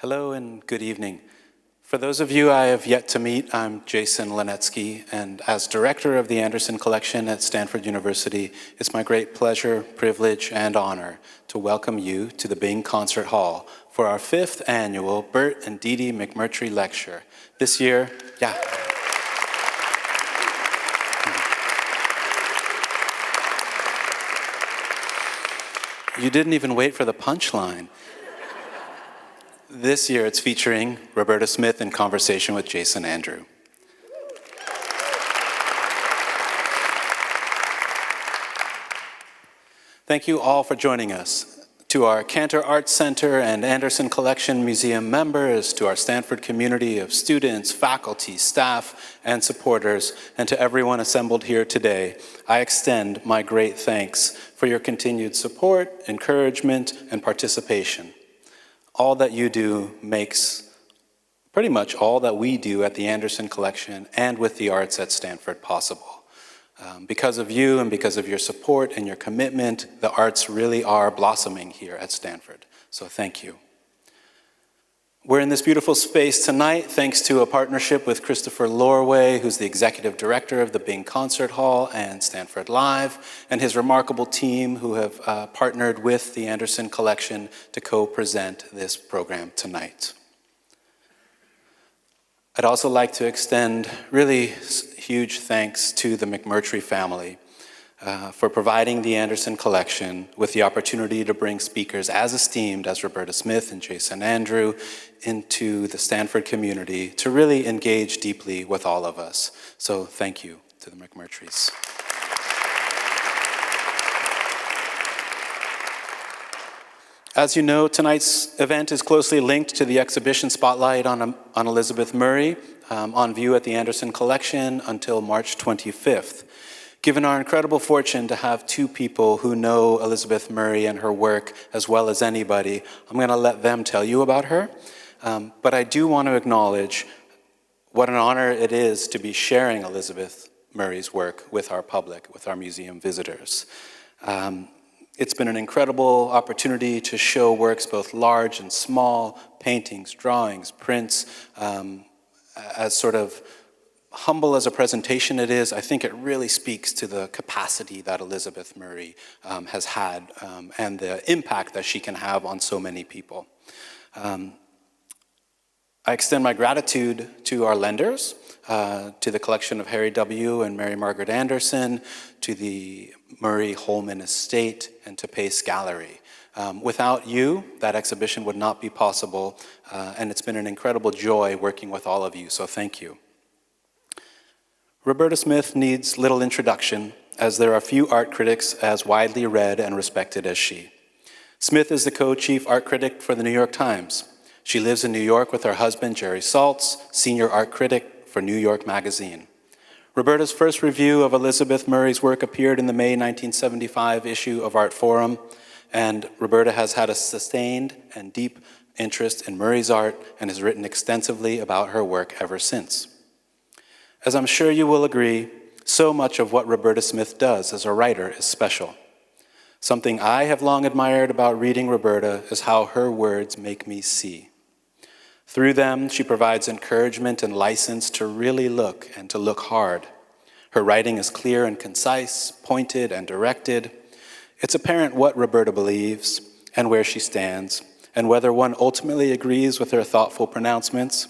Hello and good evening. For those of you I have yet to meet, I'm Jason Lenetsky, and as director of the Anderson Collection at Stanford University, it's my great pleasure, privilege, and honor to welcome you to the Bing Concert Hall for our 5th annual Burt and Deedee McMurtry Lecture. This year, You didn't even wait for the punchline. This year it's featuring Roberta Smith in conversation with Jason Andrew. Thank you all for joining us. To our Cantor Arts Center and Anderson Collection Museum members, to our Stanford community of students, faculty, staff, and supporters, and to everyone assembled here today, I extend my great thanks for your continued support, encouragement, and participation. All that you do makes pretty much all that we do at the Anderson Collection and with the arts at Stanford possible. Because of you and because of your support and your commitment, the arts really are blossoming here at Stanford. So thank you. We're in this beautiful space tonight thanks to a partnership with Christopher Lorway, who's the executive director of the Bing Concert Hall and Stanford Live, and his remarkable team who have partnered with the Anderson Collection to co-present this program tonight. I'd also like to extend really huge thanks to the McMurtry family for providing the Anderson Collection with the opportunity to bring speakers as esteemed as Roberta Smith and Jason Andrew into the Stanford community to really engage deeply with all of us. So thank you to the McMurtrys. As you know, tonight's event is closely linked to the exhibition Spotlight on Elizabeth Murray, on view at the Anderson Collection until March 25th. Given our incredible fortune to have two people who know Elizabeth Murray and her work as well as anybody, I'm going to let them tell you about her. But I do want to acknowledge what an honor it is to be sharing Elizabeth Murray's work with our public, with our museum visitors. It's been an incredible opportunity to show works both large and small, paintings, drawings, prints, as sort of humble as a presentation it is. I think it really speaks to the capacity that Elizabeth Murray has had and the impact that she can have on so many people. I extend my gratitude to our lenders, to the collection of Harry W. and Mary Margaret Anderson, to the Murray Holman Estate, and to Pace Gallery. Without you, that exhibition would not be possible, and it's been an incredible joy working with all of you, so thank you. Roberta Smith needs little introduction, as there are few art critics as widely read and respected as she. Smith is the co-chief art critic for the New York Times. She lives in New York with her husband, Jerry Saltz, senior art critic for New York Magazine. Roberta's first review of Elizabeth Murray's work appeared in the May 1975 issue of Art Forum, and Roberta has had a sustained and deep interest in Murray's art and has written extensively about her work ever since. As I'm sure you will agree, so much of what Roberta Smith does as a writer is special. Something I have long admired about reading Roberta is how her words make me see. Through them, she provides encouragement and license to really look and to look hard. Her writing is clear and concise, pointed and directed. It's apparent what Roberta believes and where she stands, and whether one ultimately agrees with her thoughtful pronouncements,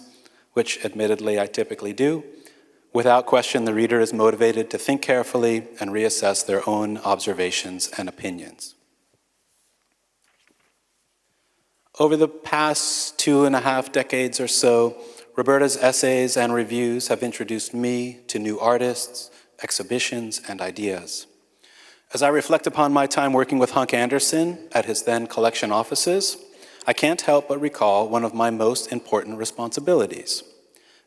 which admittedly I typically do. Without question, the reader is motivated to think carefully and reassess their own observations and opinions. Over the past 2.5 decades or so, Roberta's essays and reviews have introduced me to new artists, exhibitions, and ideas. As I reflect upon my time working with Hunk Anderson at his then collection offices, I can't help but recall one of my most important responsibilities.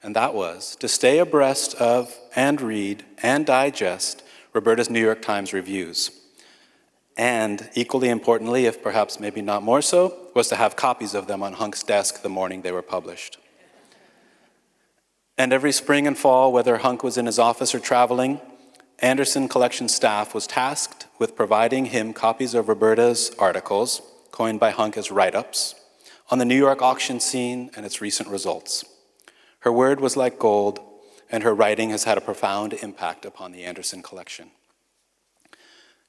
And that was to stay abreast of and read and digest Roberta's New York Times reviews. And equally importantly, if perhaps maybe not more so, was to have copies of them on Hunk's desk the morning they were published. And every spring and fall, whether Hunk was in his office or traveling, Anderson Collection staff was tasked with providing him copies of Roberta's articles, coined by Hunk as write-ups, on the New York auction scene and its recent results. Her word was like gold, and her writing has had a profound impact upon the Anderson collection.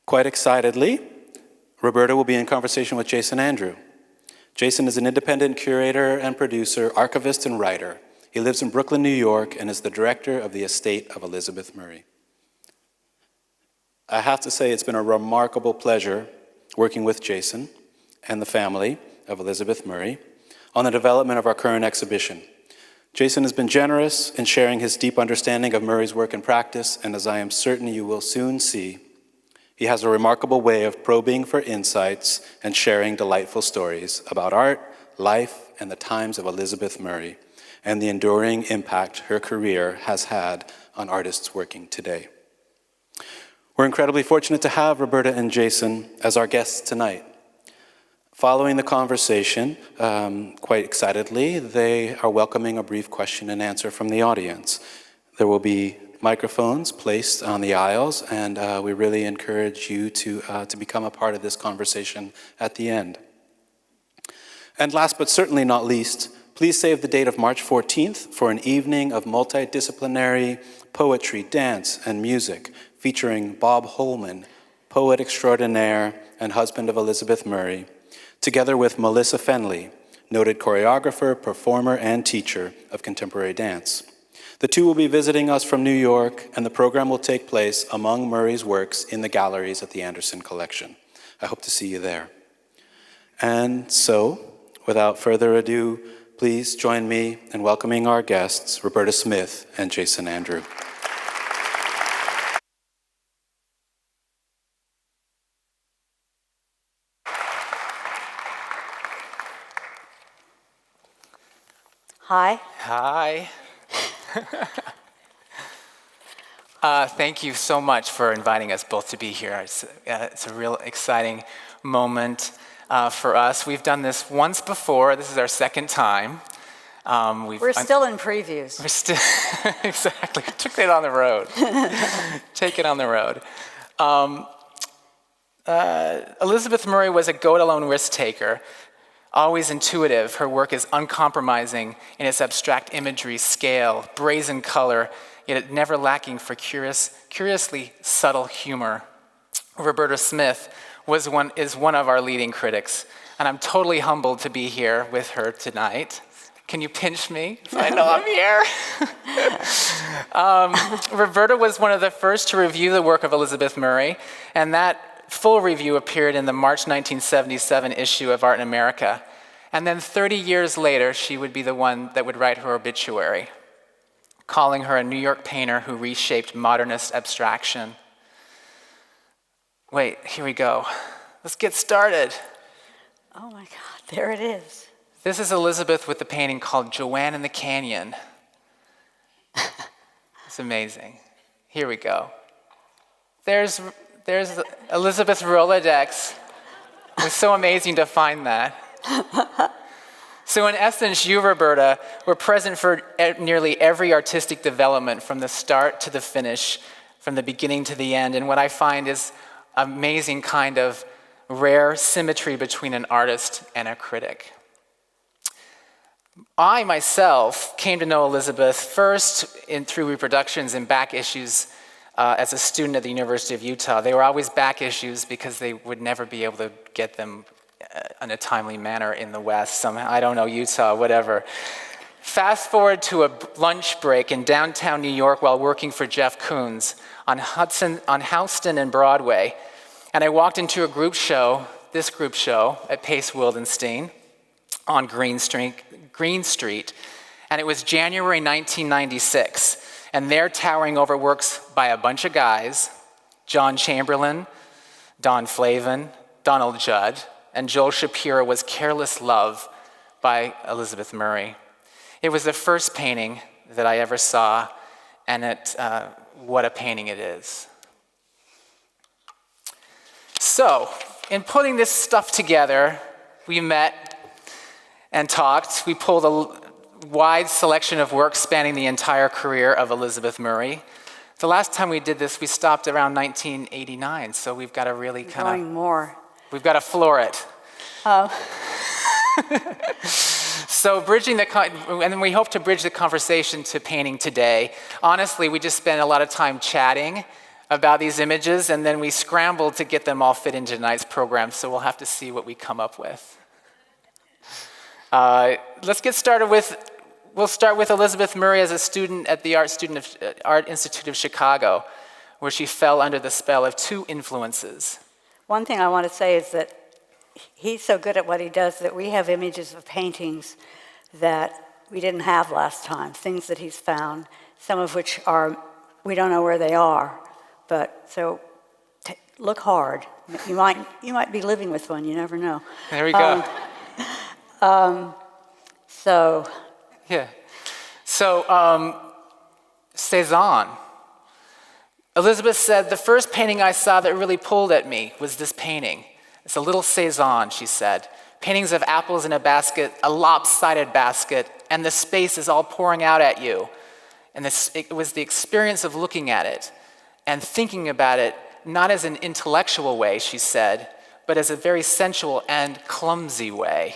Quite excitedly, Roberta will be in conversation with Jason Andrew. Jason is an independent curator and producer, archivist, and writer. He lives in Brooklyn, New York, and is the director of the estate of Elizabeth Murray. I have to say it's been a remarkable pleasure working with Jason and the family of Elizabeth Murray on the development of our current exhibition. Jason has been generous in sharing his deep understanding of Murray's work and practice, and as I am certain you will soon see, he has a remarkable way of probing for insights and sharing delightful stories about art, life, and the times of Elizabeth Murray, and the enduring impact her career has had on artists working today. We're incredibly fortunate to have Roberta and Jason as our guests tonight. Following the conversation, quite excitedly, they are welcoming a brief question and answer from the audience. There will be microphones placed on the aisles, and we really encourage you to become a part of this conversation at the end. And last but certainly not least, please save the date of March 14th for an evening of multidisciplinary poetry, dance, and music featuring Bob Holman, poet extraordinaire and husband of Elizabeth Murray, together with Melissa Fenley, noted choreographer, performer, and teacher of contemporary dance. The two will be visiting us from New York, and the program will take place among Murray's works in the galleries at the Anderson Collection. I hope to see you there. And so, without further ado, please join me in welcoming our guests, Roberta Smith and Jason Andrew. Hi. Hi. Thank you so much for inviting us both to be here. It's a real exciting moment for us. We've done this once before. This is our second time. We're still in previews. We're still, exactly. Took it on the road. Take it on the road. Elizabeth Murray was a go-it-alone risk-taker. Always intuitive, her work is uncompromising in its abstract imagery, scale, brazen color, yet never lacking for curiously subtle humor. Roberta Smith is one of our leading critics, and I'm totally humbled to be here with her tonight. Can you pinch me so I know I'm here? Roberta was one of the first to review the work of Elizabeth Murray, and that full review appeared in the March 1977 issue of Art in America. And then 30 years later, she would be the one that would write her obituary, calling her a New York painter who reshaped modernist abstraction. Wait, here we go. Let's get started. Oh my God, there it is. This is Elizabeth with the painting called Joanne in the Canyon. It's amazing. Here we go. There's Elizabeth's Rolodex. It was so amazing to find that. So in essence, you, Roberta, were present for nearly every artistic development from the start to the finish, from the beginning to the end. And what I find is amazing kind of rare symmetry between an artist and a critic. I myself came to know Elizabeth first through reproductions and back issues as a student at the University of Utah. They were always back issues because they would never be able to get them in a timely manner in the West. Somehow, I don't know, Utah, whatever. Fast forward to a lunch break in downtown New York while working for Jeff Koons on Houston and Broadway. And I walked into a group show, this group show at Pace Wildenstein on Green Street, and it was January 1996. And they're towering over works by a bunch of guys, John Chamberlain, Don Flavin, Donald Judd, and Joel Shapiro was Careless Love by Elizabeth Murray. It was the first painting that I ever saw, and what a painting it is. So, in putting this stuff together, we met and talked. We pulled a wide selection of works spanning the entire career of Elizabeth Murray. The last time we did this, we stopped around 1989, so we've got to really kind of... Going more. We've got to floor it. So and then we hope to bridge the conversation to painting today. Honestly, we just spent a lot of time chatting about these images, and then we scrambled to get them all fit into tonight's program, so we'll have to see what we come up with. Let's get started we'll start with Elizabeth Murray as a student at the Art Institute of Chicago, where she fell under the spell of two influences. One thing I want to say is that he's so good at what he does that we have images of paintings that we didn't have last time, things that he's found, some of which we don't know where they are. But so look hard. You might be living with one, you never know. There we go. Yeah. So, Cézanne. Elizabeth said, the first painting I saw that really pulled at me was this painting. It's a little Cézanne, she said. Paintings of apples in a basket, a lopsided basket, and the space is all pouring out at you. And it was the experience of looking at it and thinking about it, not as an intellectual way, she said, but as a very sensual and clumsy way.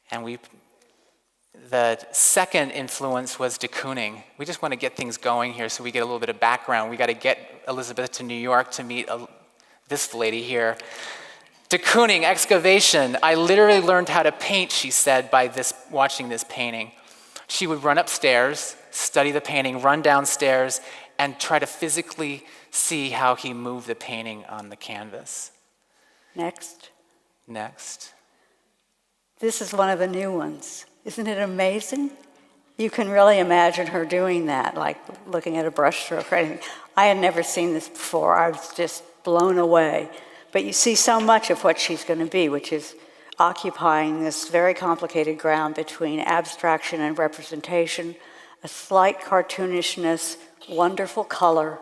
And the second influence was de Kooning. We just want to get things going here so we get a little bit of background. We got to get Elizabeth to New York to meet this lady here. De Kooning, excavation. I literally learned how to paint, she said, by watching this painting. She would run upstairs, study the painting, run downstairs, and try to physically see how he moved the painting on the canvas. Next. This is one of the new ones. Isn't it amazing? You can really imagine her doing that, like looking at a brushstroke or anything. I had never seen this before. I was just blown away. But you see so much of what she's going to be, which is occupying this very complicated ground between abstraction and representation, a slight cartoonishness, wonderful color,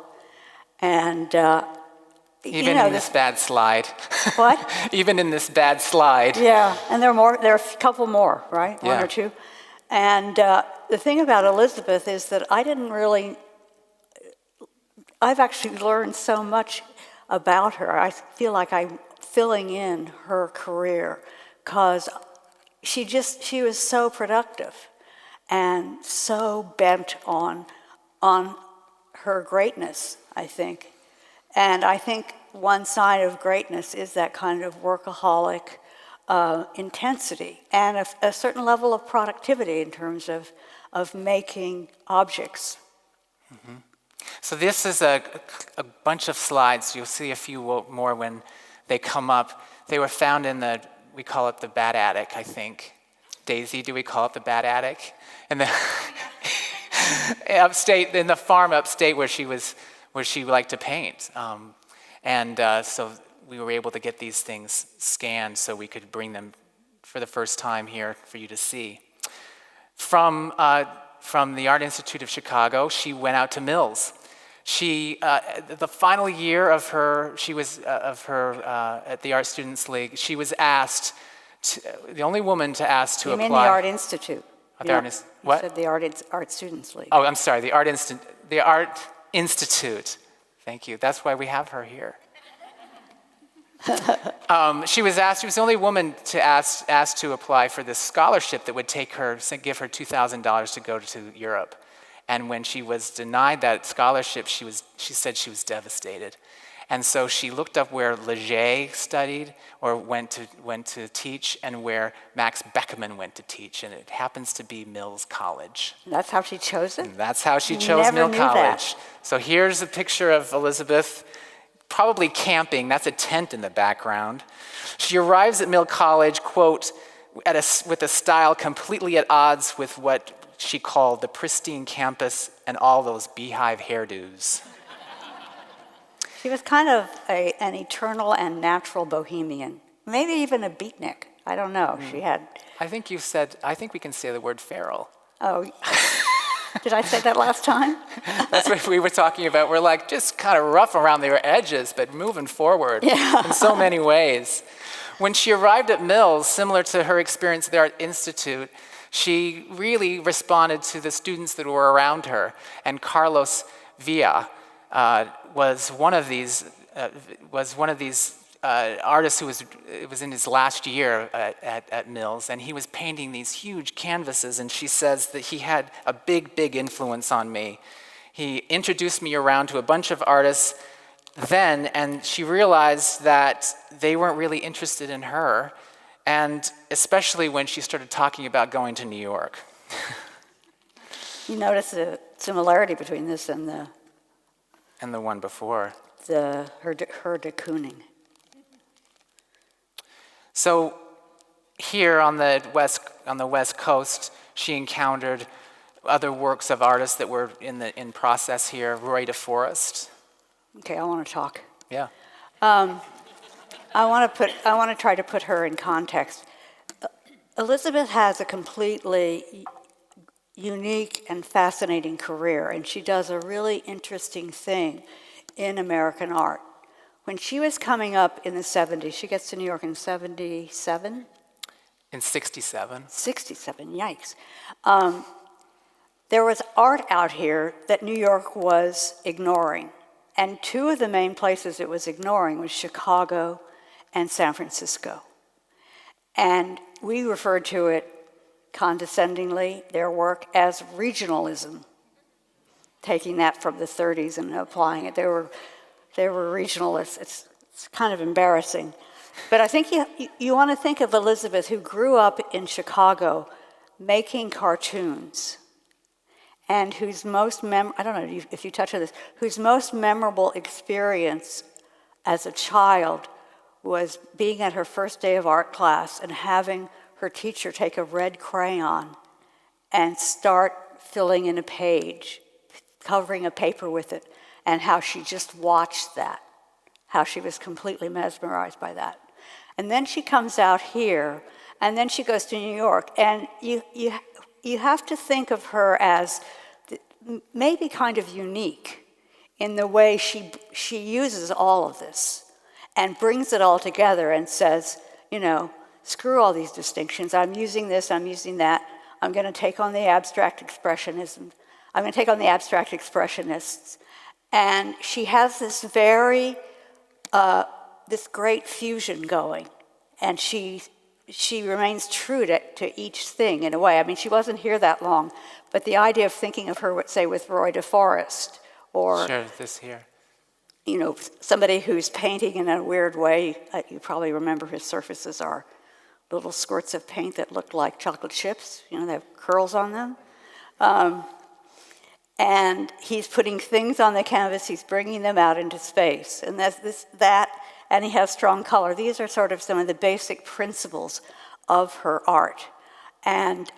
and even in this bad slide. What? Even in this bad slide. Yeah, and there are a couple more, right? Yeah. One or two. And the thing about Elizabeth is that I've actually learned so much about her. I feel like I'm filling in her career because she was so productive and so bent on her greatness, I think. And I think one side of greatness is that kind of workaholic intensity and a certain level of productivity in terms of making objects. Mm-hmm. So this is a bunch of slides. You'll see a few more when they come up. They were found we call it the bad attic, I think. Daisy, do we call it the bad attic? In the in the farm upstate where she liked to paint. So we were able to get these things scanned so we could bring them for the first time here for you to see. From the Art Institute of Chicago, she went out to Mills. The final year of her at the Art Students League, she was asked, the only woman to ask to apply. You mean the Art Institute? What? You said the Art Students League. Oh, I'm sorry, the Art Institute. Thank you. That's why we have her here. She was the only woman asked to apply for this scholarship that would give her $2,000 to go to Europe. And when she was denied that scholarship, she said she was devastated. And so she looked up where Leger studied or went to teach and where Max Beckmann went to teach, and it happens to be Mills College. That's how she chose it? And that's how she chose Mill College. So here's a picture of Elizabeth, probably camping. That's a tent in the background. She arrives at Mill College, quote, with a style completely at odds with what she called the pristine campus and all those beehive hairdos. She was kind of an eternal and natural bohemian, maybe even a beatnik. I don't know. She had. I think we can say the word feral. Oh, did I say that last time? That's what we were talking about. We're like just kind of rough around the edges, but moving forward in so many ways. When she arrived at Mills, similar to her experience at the Art Institute, she really responded to the students that were around her, and Carlos Villa was one of these artist who was in his last year at Mills, and he was painting these huge canvases, and she says that he had a big influence on me. He introduced me around to a bunch of artists then, and she realized that they weren't really interested in her, and especially when she started talking about going to New York. You notice the similarity between this and the one before. her de Kooning. So here on the West Coast, she encountered other works of artists that were in process here. Roy DeForest. Okay, I want to talk. Yeah. I want to try to put her in context. Elizabeth has a completely unique and fascinating career, and she does a really interesting thing in American art. When she was coming up in the 70s, she gets to New York in 77? In 67. 67, yikes. There was art out here that New York was ignoring. And two of the main places it was ignoring was Chicago and San Francisco. And we referred to it condescendingly, their work, as regionalism, taking that from the 30s and applying it. They were regionalists. It's kind of embarrassing. But I think you want to think of Elizabeth, who grew up in Chicago making cartoons, and whose most I don't know if you touch on this, whose most memorable experience as a child was being at her first day of art class and having her teacher take a red crayon and start filling in a page, covering a paper with it, and how she just watched that, how she was completely mesmerized by that. And then she comes out here, and then she goes to New York, and you have to think of her as maybe kind of unique in the way she uses all of this and brings it all together and says, screw all these distinctions. I'm using this, I'm using that. I'm going to take on the abstract expressionism. I'm going to take on the abstract expressionists. And she has this this great fusion going. And she remains true to each thing in a way. I mean, she wasn't here that long, but the idea of thinking of her, say, with Roy DeForest, or sure, this here. Somebody who's painting in a weird way. You probably remember his surfaces are little squirts of paint that look like chocolate chips. They have curls on them. And he's putting things on the canvas. He's bringing them out into space, and and he has strong color. These are sort of some of the basic principles of her art, and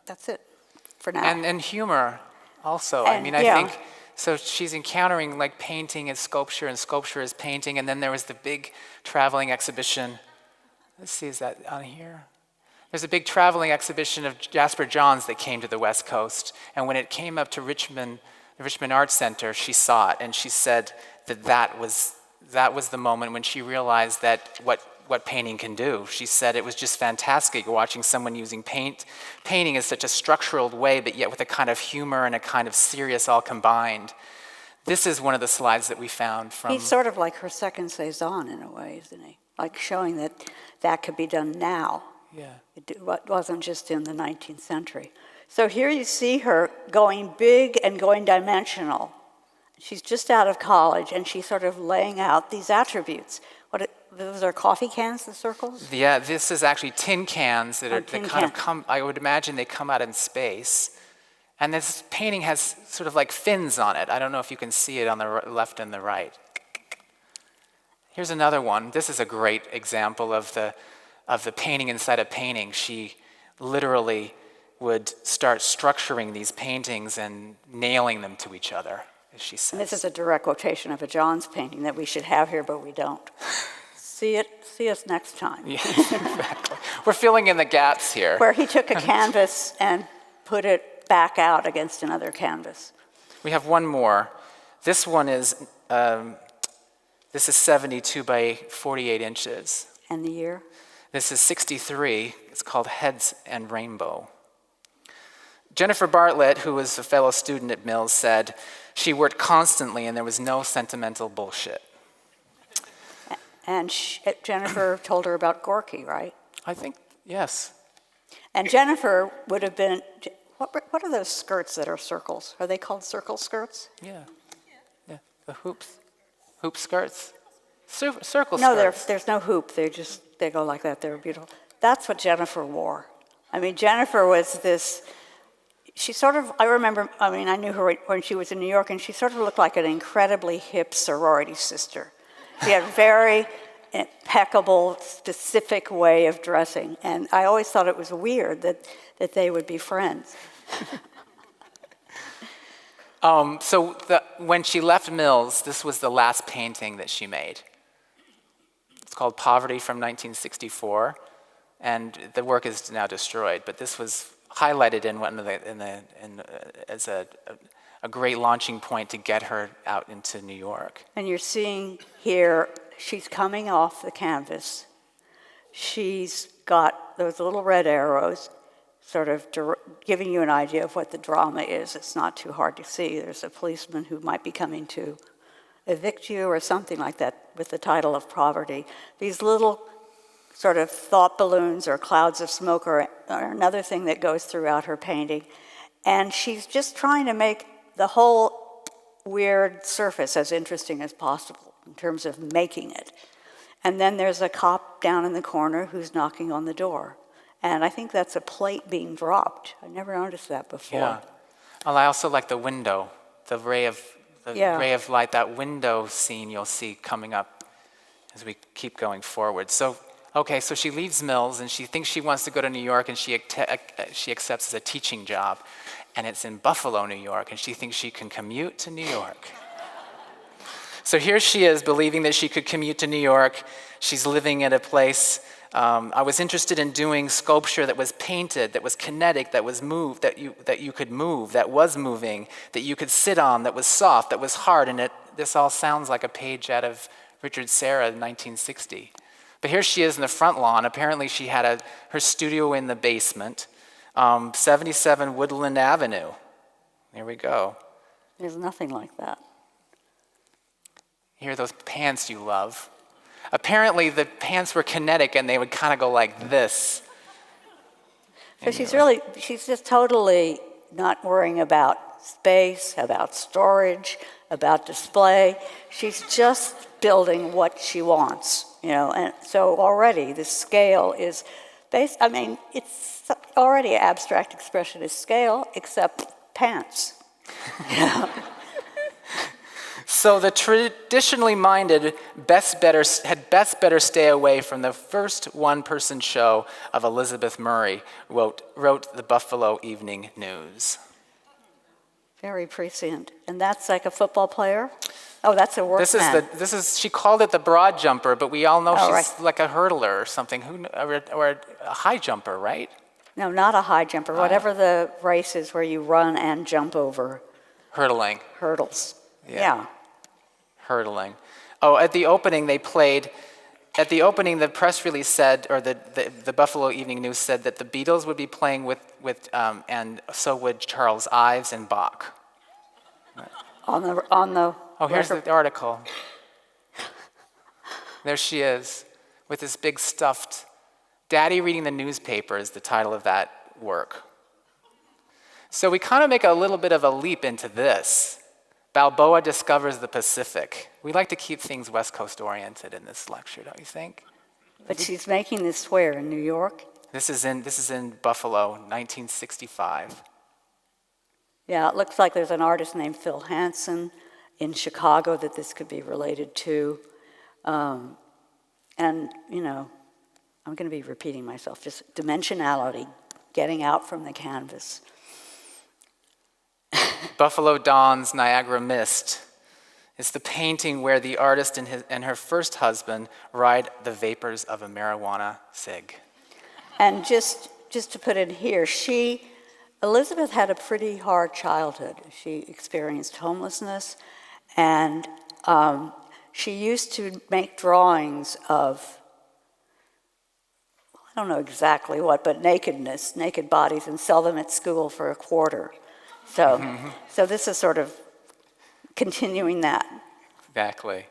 that's it for now. And humor, also. And, I think so. She's encountering like painting and sculpture as painting, and then there was the big traveling exhibition. Let's see, is that on here? There's a big traveling exhibition of Jasper Johns that came to the West Coast, and when it came up to Richmond, the Richmond Arts Center, she saw it, and she said that was the moment when she realized that what painting can do. She said it was just fantastic watching someone using painting is such a structural way, but yet with a kind of humor and a kind of serious all combined. This is one of the slides that we found from... He's sort of like her second Cezanne in a way, isn't he? Like showing that could be done now. Yeah. It wasn't just in the 19th century. So here you see her going big and going dimensional. She's just out of college, and she's sort of laying out these attributes. Those are coffee cans, the circles? Yeah, this is actually tin cans that kind of come, I would imagine they come out in space. And this painting has sort of like fins on it. I don't know if you can see it on the left and the right. Here's another one. This is a great example of the painting inside a painting. She literally would start structuring these paintings and nailing them to each other, as she says. And this is a direct quotation of a Johns painting that we should have here, but we don't. See us next time. Yeah, exactly. We're filling in the gaps here. Where he took a canvas and put it back out against another canvas. We have one more. This one is 72 by 48 inches. And the year? This is 63. It's called Heads and Rainbow. Jennifer Bartlett, who was a fellow student at Mills, said she worked constantly and there was no sentimental bullshit. And Jennifer told her about Gorky, right? I think, yes. And Jennifer would have been, what are those skirts that are circles? Are they called circle skirts? Yeah. The hoop skirts. Circle No, skirts. there's no hoop. They go like that. They're beautiful. That's what Jennifer wore. I mean, Jennifer was this, I knew her when she was in New York, and she sort of looked like an incredibly hip sorority sister. She had a very impeccable, specific way of dressing, and I always thought it was weird that they would be friends. When she left Mills, this was the last painting that she made. It's called Poverty from 1964, and the work is now destroyed. But this was highlighted as a great launching point to get her out into New York. And you're seeing here, she's coming off the canvas. She's got those little red arrows, sort of giving you an idea of what the drama is. It's not too hard to see. There's a policeman who might be coming to evict you or something like that with the title of Poverty. These little sort of thought balloons or clouds of smoke are another thing that goes throughout her painting. And she's just trying to make the whole weird surface as interesting as possible in terms of making it. And then there's a cop down in the corner who's knocking on the door. And I think that's a plate being dropped. I never noticed that before. Yeah. Well, I also like the window, the ray of light, that window scene you'll see coming up as we keep going forward. So she leaves Mills, and she thinks she wants to go to New York, and she accepts as a teaching job. And it's in Buffalo, New York, and she thinks she can commute to New York. So here she is, believing that she could commute to New York. She's living at a place. I was interested in doing sculpture that was painted, that was kinetic, that was moved, that you could move, that was moving, that you could sit on, that was soft, that was hard. And this all sounds like a page out of Richard Serra, 1960. But here she is in the front lawn. Apparently she had her studio in the basement, 77 Woodland Avenue. There we go. There's nothing like that. Here are those pants you love. Apparently the pants were kinetic and they would kind of go like this. So she's just totally not worrying about space, about storage, about display. She's just building what she wants, and so already the scale is based, it's already abstract expressionist scale, except pants. So the traditionally minded had best better stay away from the first one-person show of Elizabeth Murray, wrote the Buffalo Evening News. Very prescient. And that's like a football player? Oh, that's a workman. She called it the broad jumper, but we all know she's right. like a hurdler or something, or a high jumper, right? No, not a high jumper. Whatever the race is where you run and jump over. Hurdling. Hurdles. Yeah. Hurdling. Oh, at the opening the press release said, or the Buffalo Evening News said that the Beatles would be playing with and so would Charles Ives and Bach. On the Oh, here's the article. There she is, with this big stuffed, Daddy Reading the Newspaper is the title of that work. So we kind of make a little bit of a leap into this. Balboa discovers the Pacific. We like to keep things West Coast oriented in this lecture, don't you think? But she's making this where, in New York? This is in Buffalo, 1965. Yeah, it looks like there's an artist named Phil Hansen in Chicago that this could be related to. And, I'm going to be repeating myself, just dimensionality, getting out from the canvas. Buffalo Dawn's Niagara Mist is the painting where the artist and her first husband ride the vapors of a marijuana cig. And just to put in here, Elizabeth had a pretty hard childhood. She experienced homelessness, and she used to make drawings of, I don't know exactly what, but naked bodies, and sell them at school for a quarter. So this is sort of continuing that. Exactly.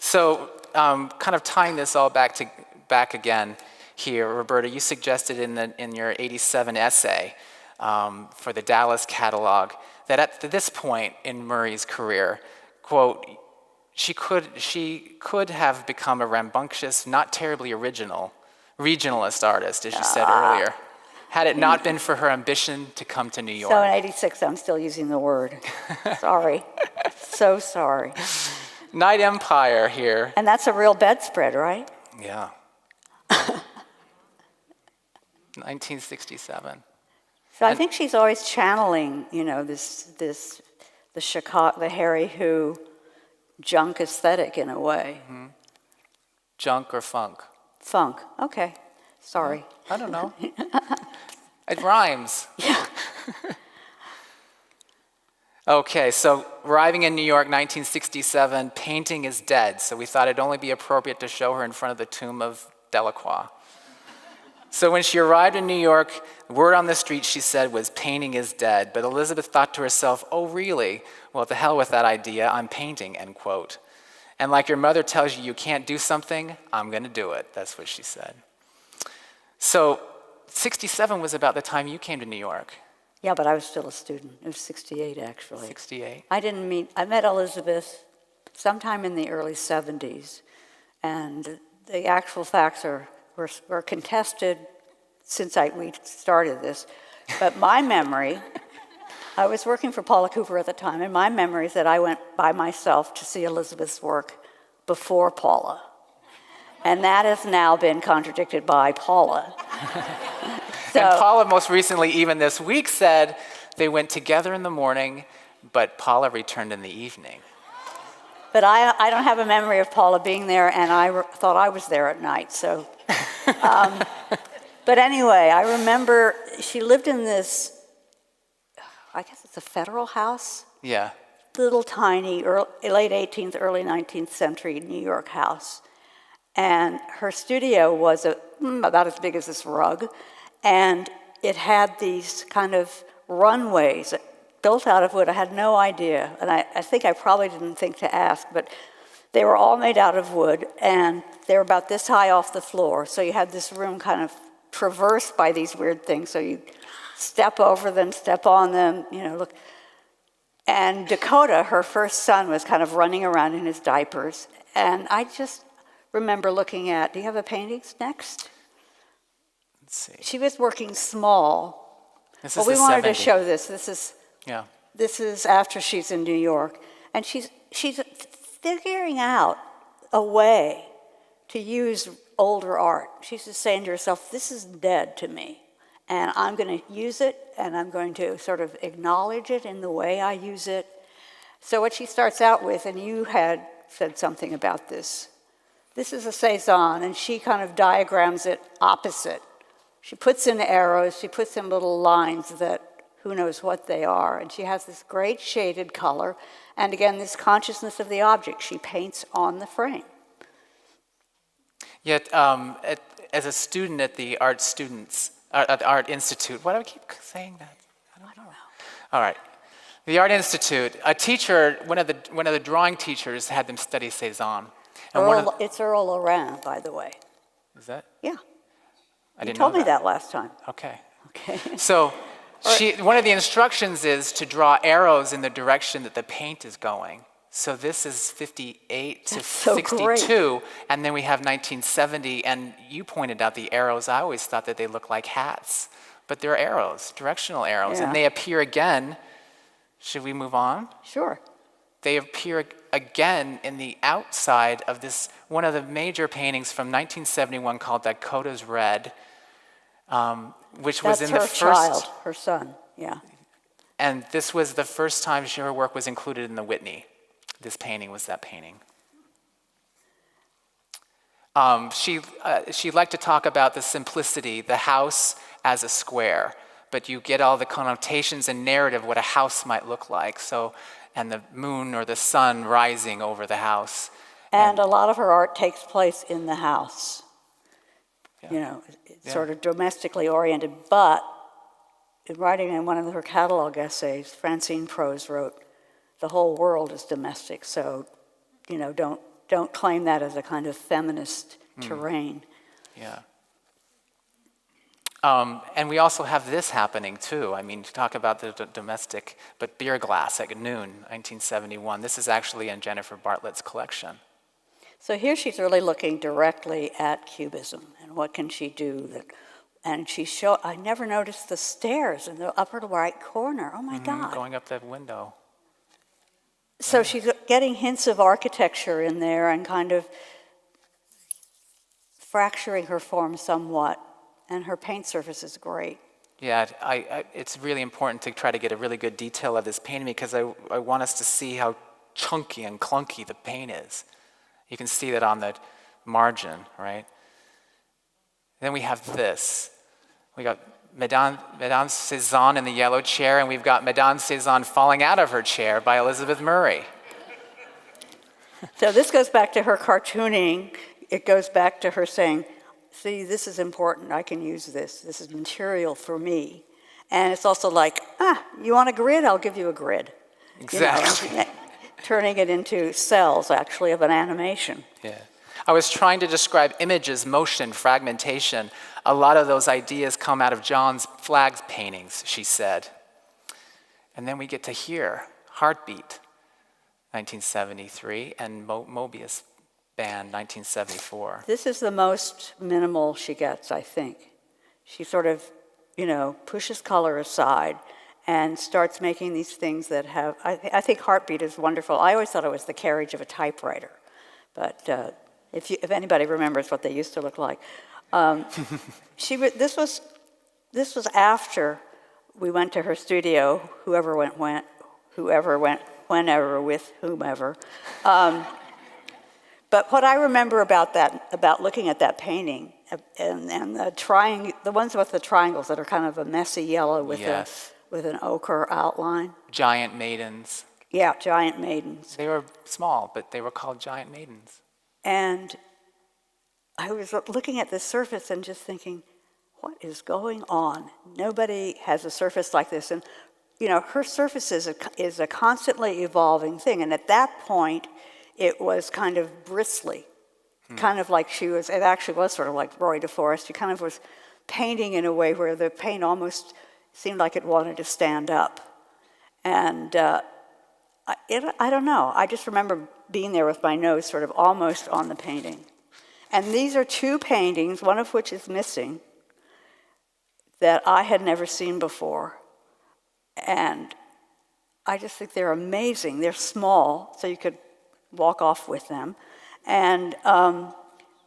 So kind of tying this all back again here, Roberta, you suggested in your 87 essay for the Dallas catalog that at this point in Murray's career, quote, she could have become a rambunctious, not terribly original, regionalist artist, as you said earlier, had it not been for her ambition to come to New York. So in 86, I'm still using the word. Sorry. So sorry. Night Empire here. And that's a real bedspread, right? Yeah. 1967. So I think she's always channeling, the Harry Who junk aesthetic in a way. Mm-hmm. Junk or funk? Funk. Okay. Sorry. I don't know. It rhymes. Yeah. Okay, so arriving in New York, 1967, painting is dead, so we thought it'd only be appropriate to show her in front of the tomb of Delacroix. So when she arrived in New York, the word on the street, she said, was painting is dead. But Elizabeth thought to herself, oh, really? Well, to hell with that idea, I'm painting, end quote. And like your mother tells you can't do something, I'm going to do it. That's what she said. So 67 was about the time you came to New York. Yeah, but I was still a student. It was 68, actually. 68? I met Elizabeth sometime in the early 70s, and the actual facts were contested since we started this. But my memory, I was working for Paula Cooper at the time, and my memory is that I went by myself to see Elizabeth's work before Paula. And that has now been contradicted by Paula. And Paula most recently, even this week, said they went together in the morning, but Paula returned in the evening. But I don't have a memory of Paula being there, and I thought I was there at night. So, but anyway, I remember she lived in this, I guess it's a federal house? Yeah. Little tiny, late 18th, early 19th century New York house. And her studio was about as big as this rug. And it had these kind of runways built out of wood. I had no idea. And I think I probably didn't think to ask, but they were all made out of wood. And they were about this high off the floor. So you had this room kind of traversed by these weird things. So you step over them, step on them, look. And Dakota, her first son, was kind of running around in his diapers. And I just remember looking at, do you have a paintings next? Let's see. She was working small. This Well, is we the wanted 70. to show this. This is after she's in New York. And she's figuring out a way to use older art. She's just saying to herself, this is dead to me. And I'm going to use it, and I'm going to sort of acknowledge it in the way I use it. So what she starts out with, and you had said something about this, this is a Cézanne, and she kind of diagrams it opposite. She puts in arrows, she puts in little lines that who knows what they are, and she has this great shaded color, and again, this consciousness of the object she paints on the frame. Yet, as a student at the Art Institute, why do I keep saying that? I don't know. All right. The Art Institute, a teacher, one of the drawing teachers had them study Cézanne. And It's Earl Laurent, by the way. Is that? Yeah. I didn't You told know me that last time. Okay. Okay. So one of the instructions is to draw arrows in the direction that the paint is going. So this is 58 to That's so 62, great. and then we have 1970, and you pointed out the arrows. I always thought that they looked like hats, but they're arrows, directional arrows, Yeah. and they appear again. Should we move on? Sure. They appear again in the outside of this, one of the major paintings from 1971 called Dakota's Red, which was That's in the her first... child, her son, yeah. And this was the first time her work was included in the Whitney. This painting was that painting. She liked to talk about the simplicity, the house as a square, but you get all the connotations and narrative what a house might look like. So, and the moon or the sun rising over the house. And a lot of her art takes place in the house. Yeah. It's sort of domestically oriented, but in writing in one of her catalog essays, Francine Prose wrote, the whole world is domestic, so, don't don't claim that as a kind of feminist terrain. Yeah. And we also have this happening too. I mean, to talk about the domestic, but beer glass at noon, 1971. This is actually in Jennifer Bartlett's collection. So here she's really looking directly at Cubism and what can she do that, and I never noticed the stairs in the upper right corner. Oh my God. Going up that window. So she's getting hints of architecture in there and kind of fracturing her form somewhat. And her paint surface is great. Yeah, it's really important to try to get a really good detail of this painting because I want us to see how chunky and clunky the paint is. You can see that on the margin, right? Then we have this. We got Madame Cézanne in the yellow chair, and we've got Madame Cézanne falling out of her chair by Elizabeth Murray. So this goes back to her cartooning. It goes back to her saying, see, this is important. I can use this. This is material for me. And it's also like, you want a grid? I'll give you a grid. Exactly. You know, turning it into cells, actually, of an animation. Yeah. I was trying to describe images, motion, fragmentation. A lot of those ideas come out of John Flagg's paintings, she said. And then we get to here, Heartbeat, 1973, and Mobius Band, 1974. This is the most minimal she gets, I think. She sort of, pushes color aside and starts making these things that have, I think Heartbeat is wonderful. I always thought it was the carriage of a typewriter. But if anybody remembers what they used to look like. This was after we went to her studio, whoever went whenever with whomever. But what I remember about looking at that painting, and the ones with the triangles that are kind of a messy yellow with an ochre outline. Giant maidens. Yeah, giant maidens. They were small, but they were called giant maidens. And I was looking at this surface and just thinking, what is going on? Nobody has a surface like this. And, her surface is a constantly evolving thing. And at that point, it was kind of bristly, kind of like it actually was sort of like Roy DeForest. She kind of was painting in a way where the paint almost seemed like it wanted to stand up. And I don't know. I just remember being there with my nose sort of almost on the painting. And these are two paintings, one of which is missing, that I had never seen before. And I just think they're amazing. They're small, so you could walk off with them. And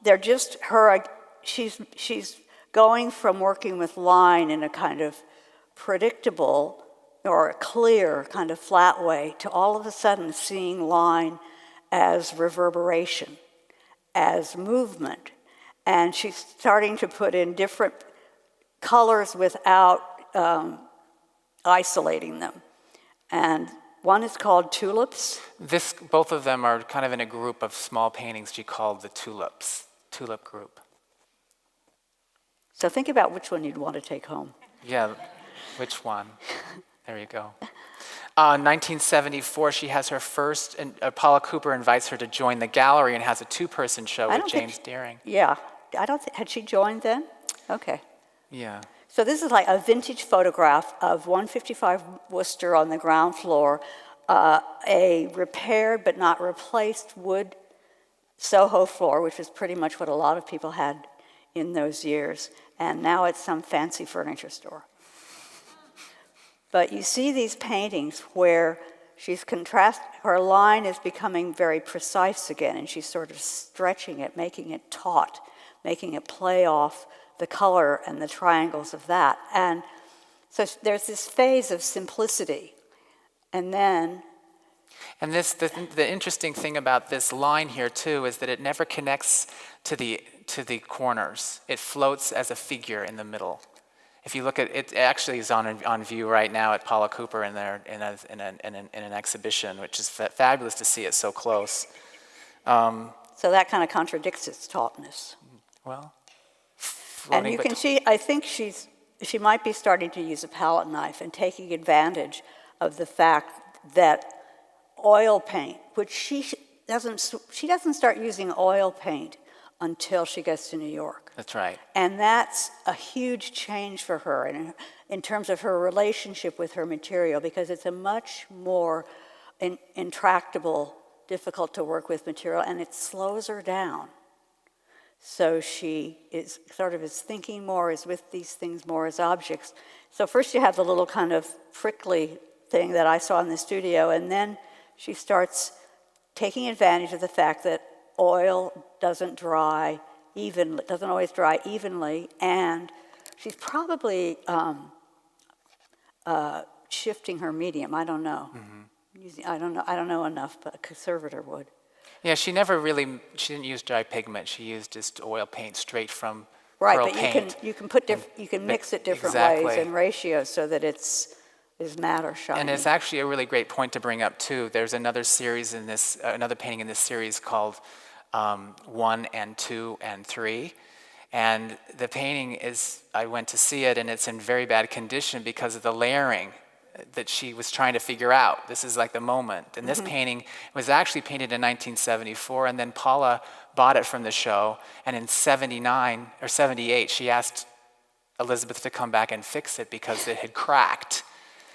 they're just her, she's going from working with line in a kind of predictable or a clear kind of flat way to all of a sudden seeing line as reverberation, as movement. And she's starting to put in different colors without isolating them. And one is called Tulips. Both of them are kind of in a group of small paintings she called the Tulip Group. So think about which one you'd want to take home. Yeah, which one? There you go. 1974, she has her first, and Paula Cooper invites her to join the gallery and has a two-person show with James Deering. Yeah, had she joined then? Okay. Yeah. So this is like a vintage photograph of 155 Worcester on the ground floor, a repaired but not replaced wood Soho floor, which is pretty much what a lot of people had in those years, and now it's some fancy furniture store. But you see these paintings where her line is becoming very precise again, and she's sort of stretching it, making it taut, making it play off the color and the triangles of that. And so there's this phase of simplicity. And then... And the interesting thing about this line here, too, is that it never connects to the corners. It floats as a figure in the middle. If you look at it, actually is on view right now at Paula Cooper in an exhibition, which is fabulous to see it so close. So that kind of contradicts its tautness. Well... And you can see, I think she might be starting to use a palette knife and taking advantage of the fact that oil paint, which she doesn't start using oil paint until she gets to New York. That's right. And that's a huge change for her in terms of her relationship with her material, because it's a much more intractable, difficult to work with material, and it slows her down. So she is thinking more, is with these things more as objects. So first you have the little kind of prickly thing that I saw in the studio, and then she starts taking advantage of the fact that oil doesn't always dry evenly, and she's probably shifting her medium. I don't know. I don't know enough, but a conservator would. Yeah, she didn't use dry pigment. She used just oil paint straight from right, pearl but paint. you can mix it different ways and ratios so that it's matte or shiny. And it's actually a really great point to bring up too. There's another painting in this series called 1 and 2 and 3. And the painting I went to see it, and it's in very bad condition because of the layering that she was trying to figure out. This is like the moment. And this painting was actually painted in 1974, and then Paula bought it from the show, and in 79 or 78, she asked Elizabeth to come back and fix it because it had cracked.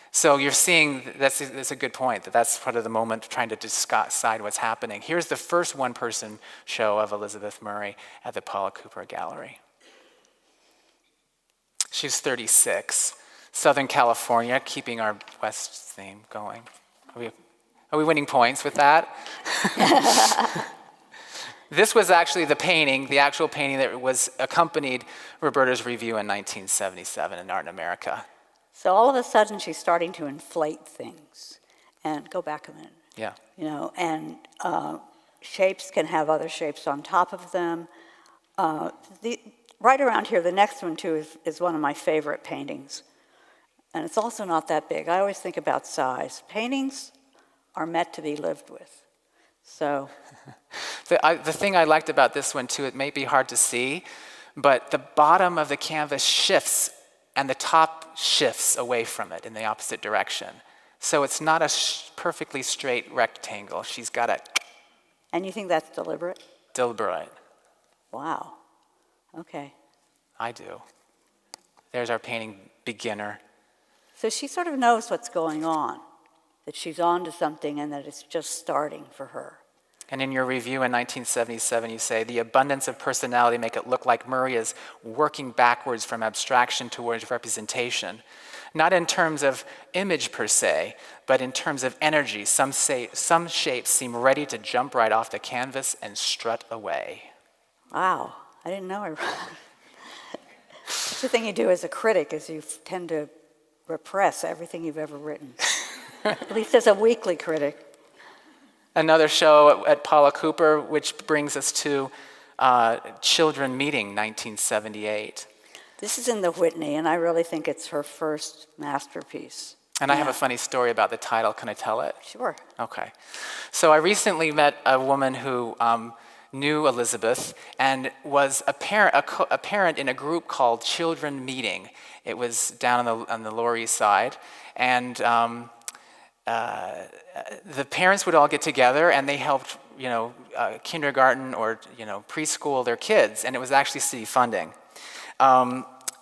So you're seeing, that's a good point, that's part of the moment trying to decide what's happening. Here's the first one-person show of Elizabeth Murray at the Paula Cooper Gallery. She's 36. Southern California, keeping our West theme going. Are we winning points with that? This was actually the actual painting that was accompanied Roberta's review in 1977 in Art in America. So all of a sudden she's starting to inflate things. And go back a minute. Yeah. And shapes can have other shapes on top of them. Right around here, the next one too is one of my favorite paintings. And it's also not that big. I always think about size. Paintings are meant to be lived with. So. The thing I liked about this one too, it may be hard to see, but the bottom of the canvas shifts and the top shifts away from it in the opposite direction. So it's not a perfectly straight rectangle. She's got a. And you think that's deliberate? Deliberate. Wow. Okay. I do. There's our painting beginner. So she sort of knows what's going on, that she's on to something and that it's just starting for her. And in your review in 1977, you say, the abundance of personality make it look like Murray is working backwards from abstraction towards representation. Not in terms of image per se, but in terms of energy. Some shapes seem ready to jump right off the canvas and strut away. Wow, I didn't know I wrote. That's the thing you do as a critic, is you tend to repress everything you've ever written. At least as a weekly critic. Another show at Paula Cooper, which brings us to Children Meeting, 1978. This is in the Whitney, and I really think it's her first masterpiece. And I have a funny story about the title. Can I tell it? Sure. Okay. So I recently met a woman who knew Elizabeth and was a parent in a group called Children Meeting. It was down on the Lower East Side, and the parents would all get together and they helped, kindergarten or preschool their kids, and it was actually city funding.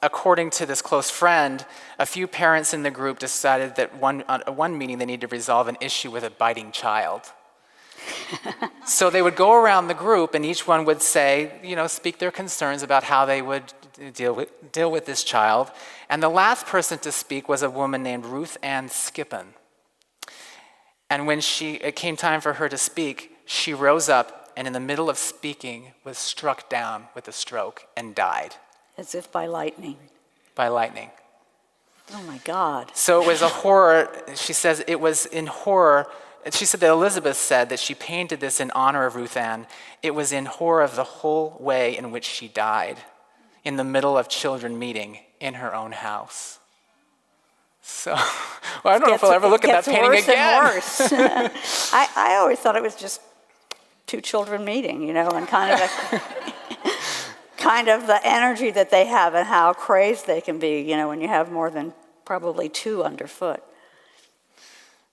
According to this close friend, a few parents in the group decided that at one meeting they needed to resolve an issue with a biting child. So they would go around the group and each one would say, speak their concerns about how they would deal with this child. And the last person to speak was a woman named Ruth Ann Skippen. And when it came time for her to speak, she rose up and in the middle of speaking was struck down with a stroke and died. As if by lightning. By lightning. Oh my God. So it was a horror. She says it was in horror. She said that Elizabeth said that she painted this in honor of Ruth Ann. It was in horror of the whole way in which she died, in the middle of children meeting in her own house. So, well, I don't know if I'll ever look at that painting again. Worse and worse. I always thought it was just two children meeting, and kind of the energy that they have and how crazed they can be, when you have more than probably two underfoot.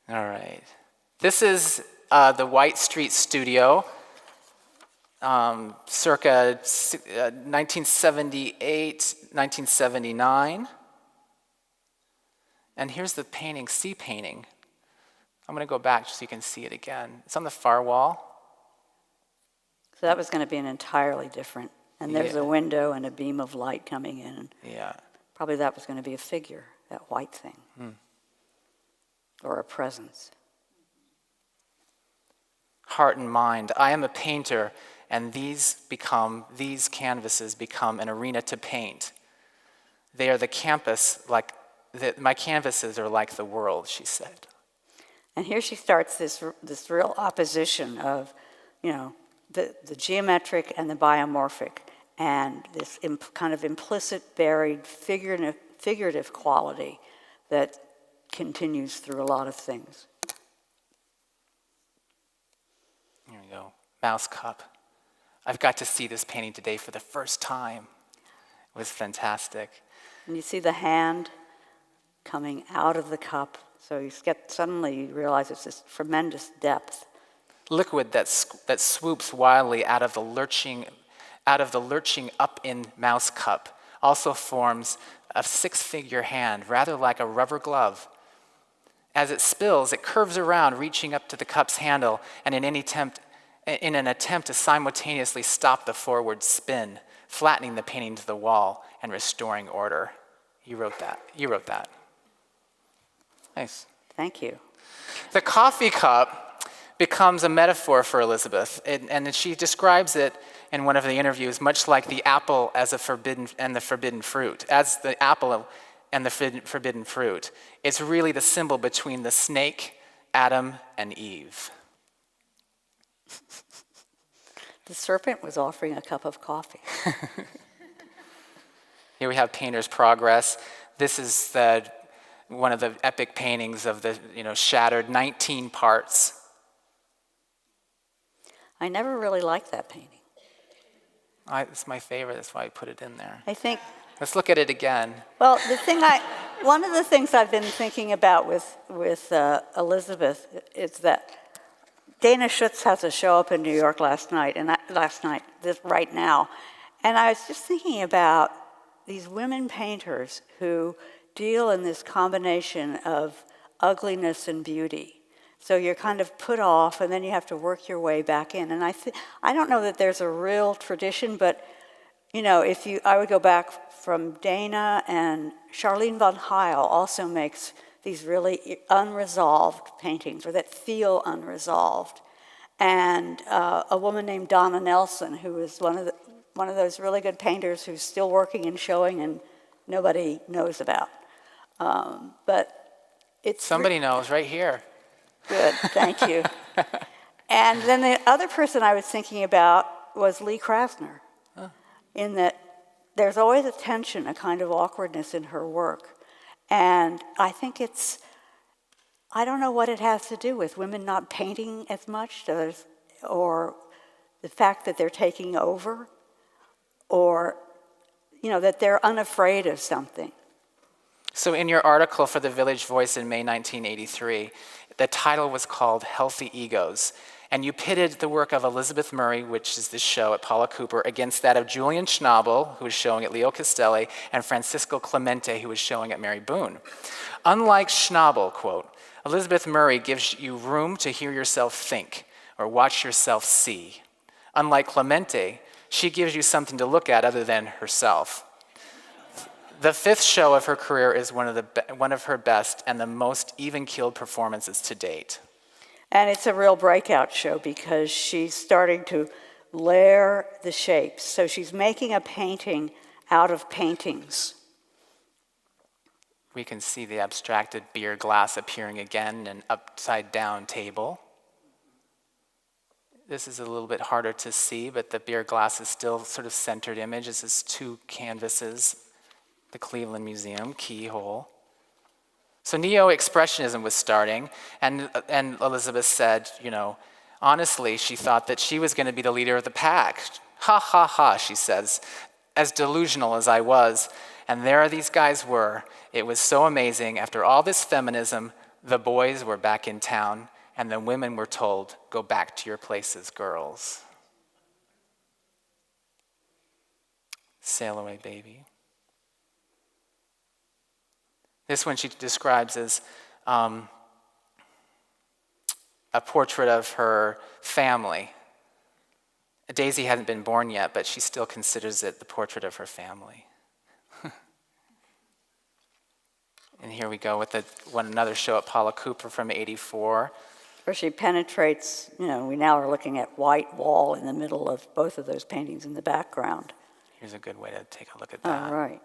All right. This is the White Street Studio, circa 1978, 1979. And here's the painting, sea painting. I'm going to go back so you can see it again. It's on the far wall. So that was going to be an entirely different, and there's Yeah. a window and a beam of light coming in. Yeah. Probably that was going to be a figure, that white thing, or a presence. Heart and mind. I am a painter, and these canvases become an arena to paint. They are the campus, my canvases are like the world, she said. And here she starts this real opposition of, the geometric and the biomorphic, and this kind of implicit, buried, figurative quality that continues through a lot of things. Here we go. Mouse cup. I've got to see this painting today for the first time. It was fantastic. And you see the hand coming out of the cup, so suddenly you realize it's this tremendous depth. Liquid that swoops wildly out of the lurching up in mouse cup also forms a six-figure hand, rather like a rubber glove. As it spills, it curves around, reaching up to the cup's handle, and in an attempt to simultaneously stop the forward spin, flattening the painting to the wall and restoring order. You wrote that. Nice. Thank you. The coffee cup becomes a metaphor for Elizabeth, and she describes it in one of the interviews, much like the apple as the forbidden fruit. As the apple and the forbidden fruit, it's really the symbol between the snake, Adam, and Eve. The serpent was offering a cup of coffee. Here we have Painter's Progress. This is one of the epic paintings of the shattered 19 parts. I never really liked that painting. It's my favorite, that's why I put it in there. I think, Let's look at it again. well, one of the things I've been thinking about with Elizabeth is that Dana Schutz has a show up in New York right now, and I was just thinking about these women painters who deal in this combination of ugliness and beauty. So you're kind of put off, and then you have to work your way back in. And I don't know that there's a real tradition, but I would go back from Dana, and Charlene von Heil also makes these really unresolved paintings, or that feel unresolved. And a woman named Donna Nelson, who is one of those really good painters who's still working and showing, and nobody knows about. But it's Somebody knows, right here. Good, thank you. And then the other person I was thinking about was Lee Krasner, in that there's always a tension, a kind of awkwardness in her work. And I think I don't know what it has to do with women not painting as much, or the fact that they're taking over, or, that they're unafraid of something. So in your article for the Village Voice in May 1983, the title was called Healthy Egos, and you pitted the work of Elizabeth Murray, which is this show at Paula Cooper, against that of Julian Schnabel, who was showing at Leo Castelli, and Francisco Clemente, who was showing at Mary Boone. Unlike Schnabel, quote, Elizabeth Murray gives you room to hear yourself think or watch yourself see. Unlike Clemente, she gives you something to look at other than herself. The fifth show of her career is one of her best and the most even-keeled performances to date. And it's a real breakout show because she's starting to layer the shapes. So she's making a painting out of paintings. We can see the abstracted beer glass appearing again in an upside-down table. This is a little bit harder to see, but the beer glass is still sort of centered image. This is two canvases, the Cleveland Museum, keyhole. So neo-expressionism was starting, and Elizabeth said, honestly, she thought that she was going to be the leader of the pack. Ha, ha, ha, she says, as delusional as I was. And there these guys were. It was so amazing. After all this feminism, the boys were back in town, and the women were told, "Go back to your places, girls." Sail away, baby. This one she describes as a portrait of her family. Daisy hadn't been born yet, but she still considers it the portrait of her family. And here we go with another show at Paula Cooper from '84. Where she penetrates, we now are looking at white wall in the middle of both of those paintings in the background. Here's a good way to take a look at that. All right.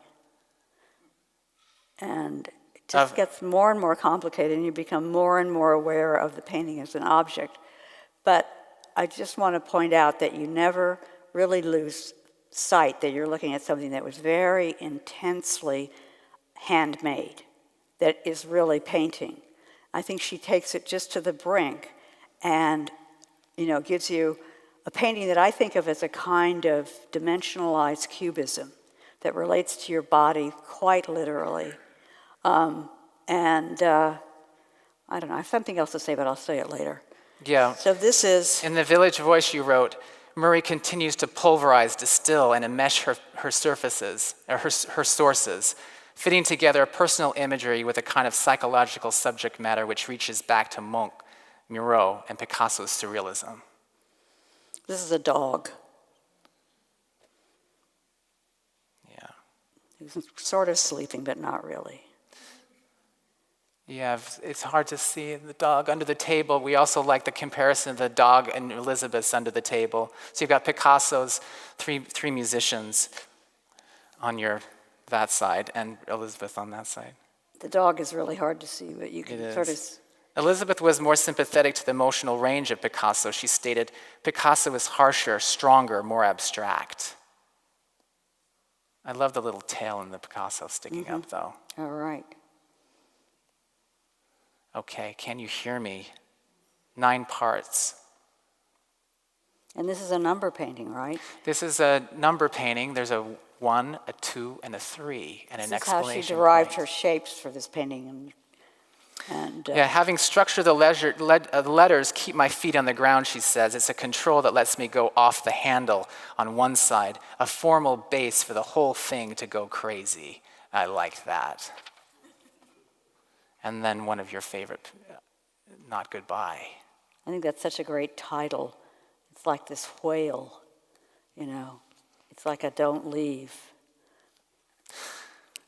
And it just gets more and more complicated, and you become more and more aware of the painting as an object. But I just want to point out that you never really lose sight that you're looking at something that was very intensely handmade, that is really painting. I think she takes it just to the brink and, gives you a painting that I think of as a kind of dimensionalized cubism that relates to your body quite literally. I don't know, I have something else to say, but I'll say it later. Yeah. So this is... In the Village Voice you wrote, Murray continues to pulverize, distill, and enmesh her surfaces, or her sources, fitting together personal imagery with a kind of psychological subject matter which reaches back to Munch, Miro, and Picasso's surrealism. This is a dog. Yeah. He's sort of sleeping, but not really. Yeah, it's hard to see the dog under the table. We also like the comparison of the dog and Elizabeth's under the table. So you've got Picasso's three musicians on that side and Elizabeth on that side. The dog is really hard to see, but you can sort of... Elizabeth was more sympathetic to the emotional range of Picasso. She stated, Picasso is harsher, stronger, more abstract. I love the little tail in the Picasso sticking up, though. All right. Okay, can you hear me? 9 parts. And this is a number painting, right? This is a number painting. There's a 1, a 2, and a 3, and an explanation. This is how she derived her shapes for this painting. Having structured the letters, keep my feet on the ground, she says. It's a control that lets me go off the handle on one side, a formal base for the whole thing to go crazy. I like that. And then one of your favorite, Not Goodbye. I think that's such a great title. It's like this whale, It's like a don't leave.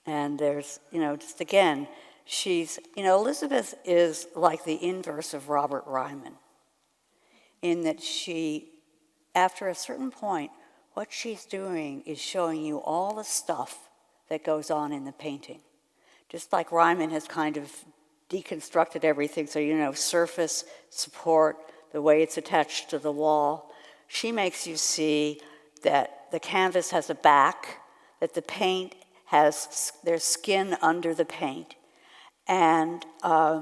And there's, just again, she's, Elizabeth is like the inverse of Robert Ryman in that she, after a certain point, what she's doing is showing you all the stuff that goes on in the painting. Just like Ryman has kind of deconstructed everything, so surface, support, the way it's attached to the wall. She makes you see that the canvas has a back, that the paint there's skin under the paint. And I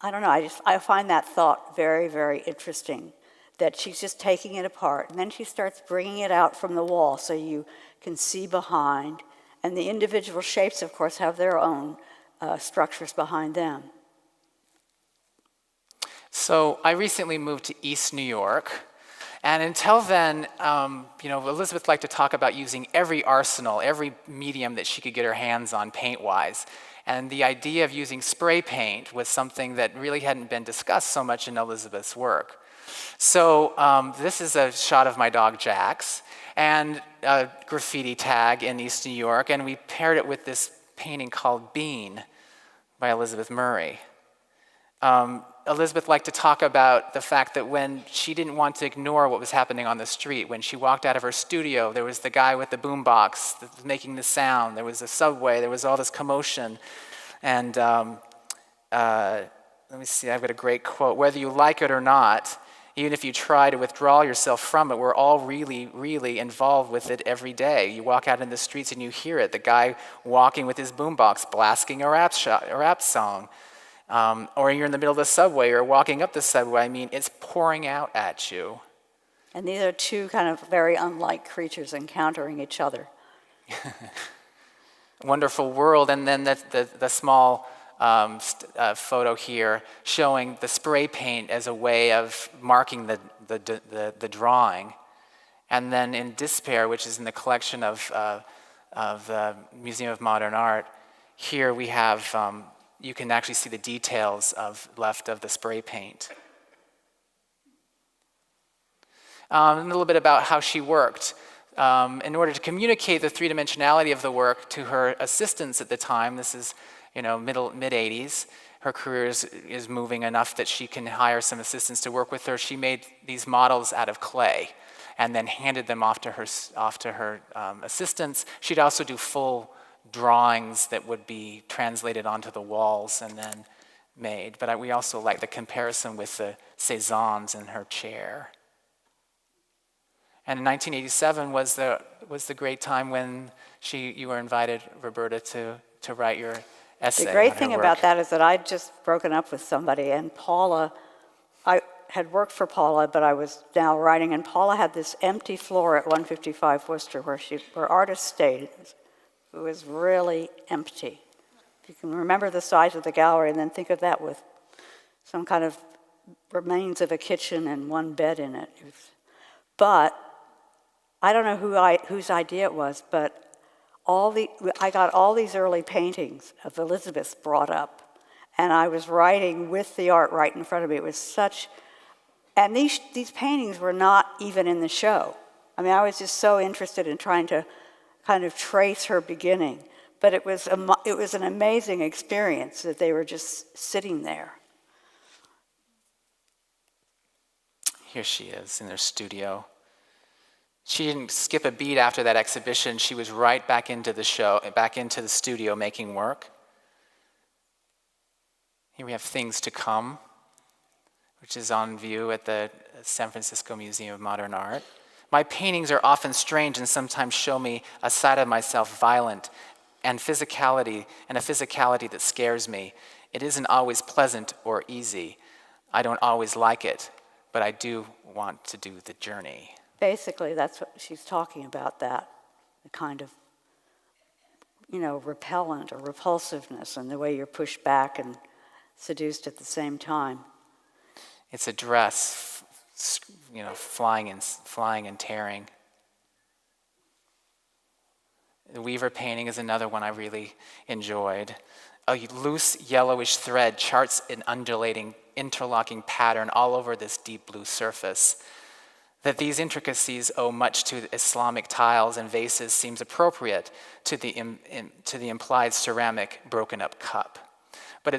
don't know, I find that thought very, very interesting, that she's just taking it apart, and then she starts bringing it out from the wall so you can see behind. And the individual shapes, of course, have their own structures behind them. So I recently moved to East New York, and until then, Elizabeth liked to talk about using every arsenal, every medium that she could get her hands on paint-wise. And the idea of using spray paint was something that really hadn't been discussed so much in Elizabeth's work. So this is a shot of my dog Jax, and a graffiti tag in East New York, and we paired it with this painting called Bean by Elizabeth Murray. Elizabeth liked to talk about the fact that when she didn't want to ignore what was happening on the street, when she walked out of her studio, there was the guy with the boombox making the sound, there was a subway, there was all this commotion. And let me see, I've got a great quote. Whether you like it or not, even if you try to withdraw yourself from it, we're all really, really involved with it every day. You walk out in the streets and you hear it. The guy walking with his boombox blasting a rap song. Or you're in the middle of the subway or walking up the subway. I mean, it's pouring out at you. And these are two kind of very unlike creatures encountering each other. Wonderful world. And then the small photo here showing the spray paint as a way of marking the drawing. And then in Despair, which is in the collection of the Museum of Modern Art, here we have, you can actually see the details left of the spray paint. A little bit about how she worked. In order to communicate the three-dimensionality of the work to her assistants at the time, this is mid-80s, her career is moving enough that she can hire some assistants to work with her. She made these models out of clay and then handed them off to her assistants. She'd also do full drawings that would be translated onto the walls and then made. But we also like the comparison with the Cézannes in her chair. And in 1987 was the great time when you were invited, Roberta, to write your essay. The great thing about that is that I'd just broken up with somebody, and Paula, I had worked for Paula, but I was now writing, and Paula had this empty floor at 155 Worcester where artists stayed. It was really empty. If you can remember the size of the gallery and then think of that with some kind of remains of a kitchen and one bed in it. But I don't know whose idea it was, but I got all these early paintings of Elizabeth brought up, and I was writing with the art right in front of me. It was such, and these paintings were not even in the show. I mean, I was just so interested in trying to kind of trace her beginning, but it was an amazing experience that they were just sitting there. Here she is in their studio. She didn't skip a beat after that exhibition. She was right back into the show, back into the studio making work. Here we have Things to Come, which is on view at the San Francisco Museum of Modern Art. My paintings are often strange and sometimes show me a side of myself violent and a physicality that scares me. It isn't always pleasant or easy. I don't always like it, but I do want to do the journey. Basically, that's what she's talking about, that the kind of, repellent or repulsiveness and the way you're pushed back and seduced at the same time. It's a dress, flying and tearing. The Weaver painting is another one I really enjoyed. A loose yellowish thread charts an undulating, interlocking pattern all over this deep blue surface. That these intricacies owe much to Islamic tiles and vases seems appropriate to the implied ceramic broken up cup. But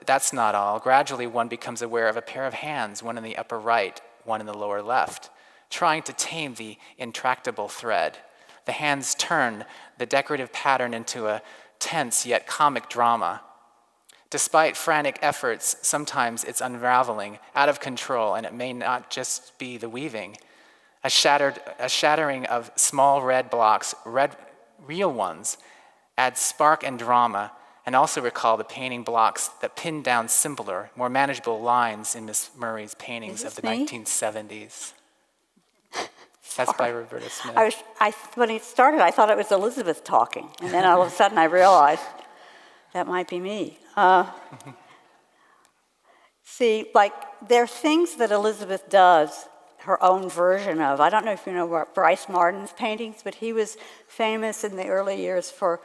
that's not all. Gradually one becomes aware of a pair of hands, one in the upper right, one in the lower left, trying to tame the intractable thread. The hands turn the decorative pattern into a tense yet comic drama. Despite frantic efforts, sometimes it's unraveling, out of control, and it may not just be the weaving. A shattering of small red blocks, real ones, adds spark and drama, and also recall the painting blocks that pin down simpler, more manageable lines in McMurtry's paintings of the 1970s. That's by Roberta Smith. When it started, I thought it was Elizabeth talking, and then all of a sudden I realized that might be me. See, there are things that Elizabeth does, her own version of. I don't know if you know Bryce Martin's paintings, but he was famous in the early years for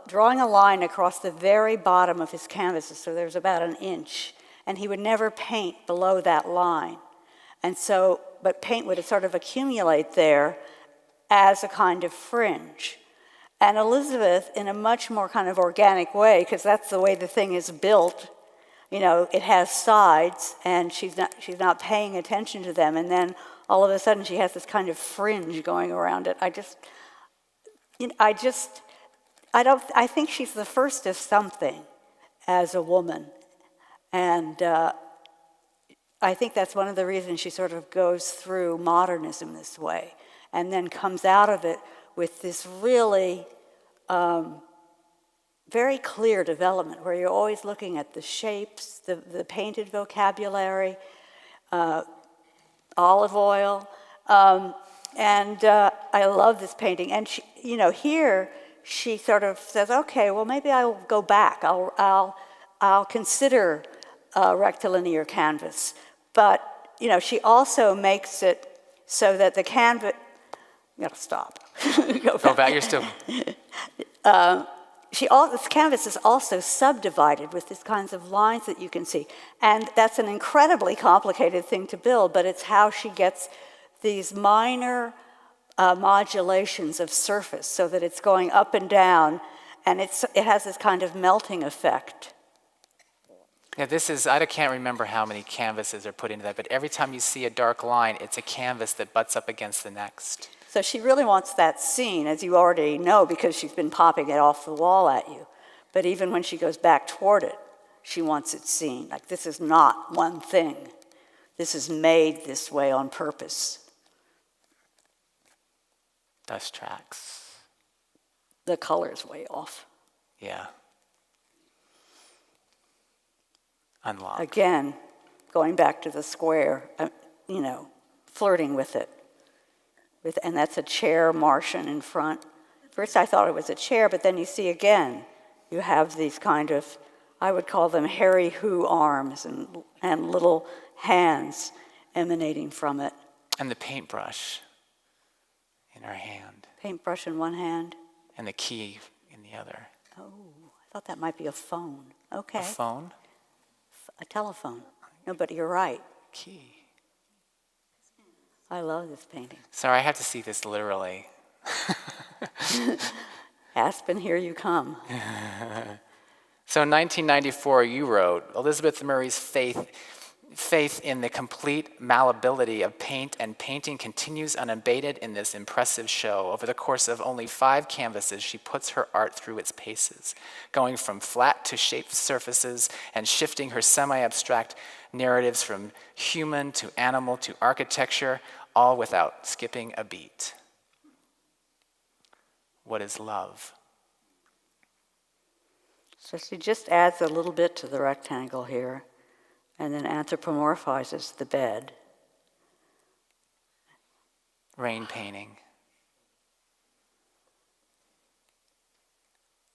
drawing a line across the very bottom of his canvases, so there's about an inch, and he would never paint below that line. And so, but paint would sort of accumulate there as a kind of fringe. And Elizabeth, in a much more kind of organic way, because that's the way the thing is built, it has sides, and she's not paying attention to them, and then all of a sudden she has this kind of fringe going around it. I think she's the first of something as a woman, and I think that's one of the reasons she sort of goes through modernism this way, and then comes out of it with this really very clear development where you're always looking at the shapes, the painted vocabulary, olive oil, and I love this painting. And she, here she sort of says, okay, well, maybe I'll go back. I'll consider rectilinear canvas. But, she also makes it so that the canvas, you gotta stop. Go back, you're still... This canvas is also subdivided with these kinds of lines that you can see. And that's an incredibly complicated thing to build, but it's how she gets these minor modulations of surface so that it's going up and down, and it has this kind of melting effect. Yeah, I can't remember how many canvases are put into that, but every time you see a dark line, it's a canvas that butts up against the next. So she really wants that seen, as you already know, because she's been popping it off the wall at you. But even when she goes back toward it, she wants it seen. Like, this is not one thing. This is made this way on purpose. Dust tracks. The color's way off. Yeah. Unlocked. Again, going back to the square, flirting with it. And that's a chair Martian in front. First I thought it was a chair, but then you see again, you have these kind of, I would call them hairy who arms and little hands emanating from it. And the paintbrush in her hand. Paintbrush in one hand. And the key in the other. Oh, I thought that might be a phone. Okay. A phone? A telephone. No, but you're right. Key. I love this painting. Sorry, I have to see this literally. Aspen, here you come. So in 1994, you wrote, Elizabeth Murray's faith in the complete malleability of paint and painting continues unabated in this impressive show. Over the course of only 5 canvases, she puts her art through its paces, going from flat to shaped surfaces and shifting her semi-abstract narratives from human to animal to architecture, all without skipping a beat. What is love? So she just adds a little bit to the rectangle here, and then anthropomorphizes the bed. Rain painting.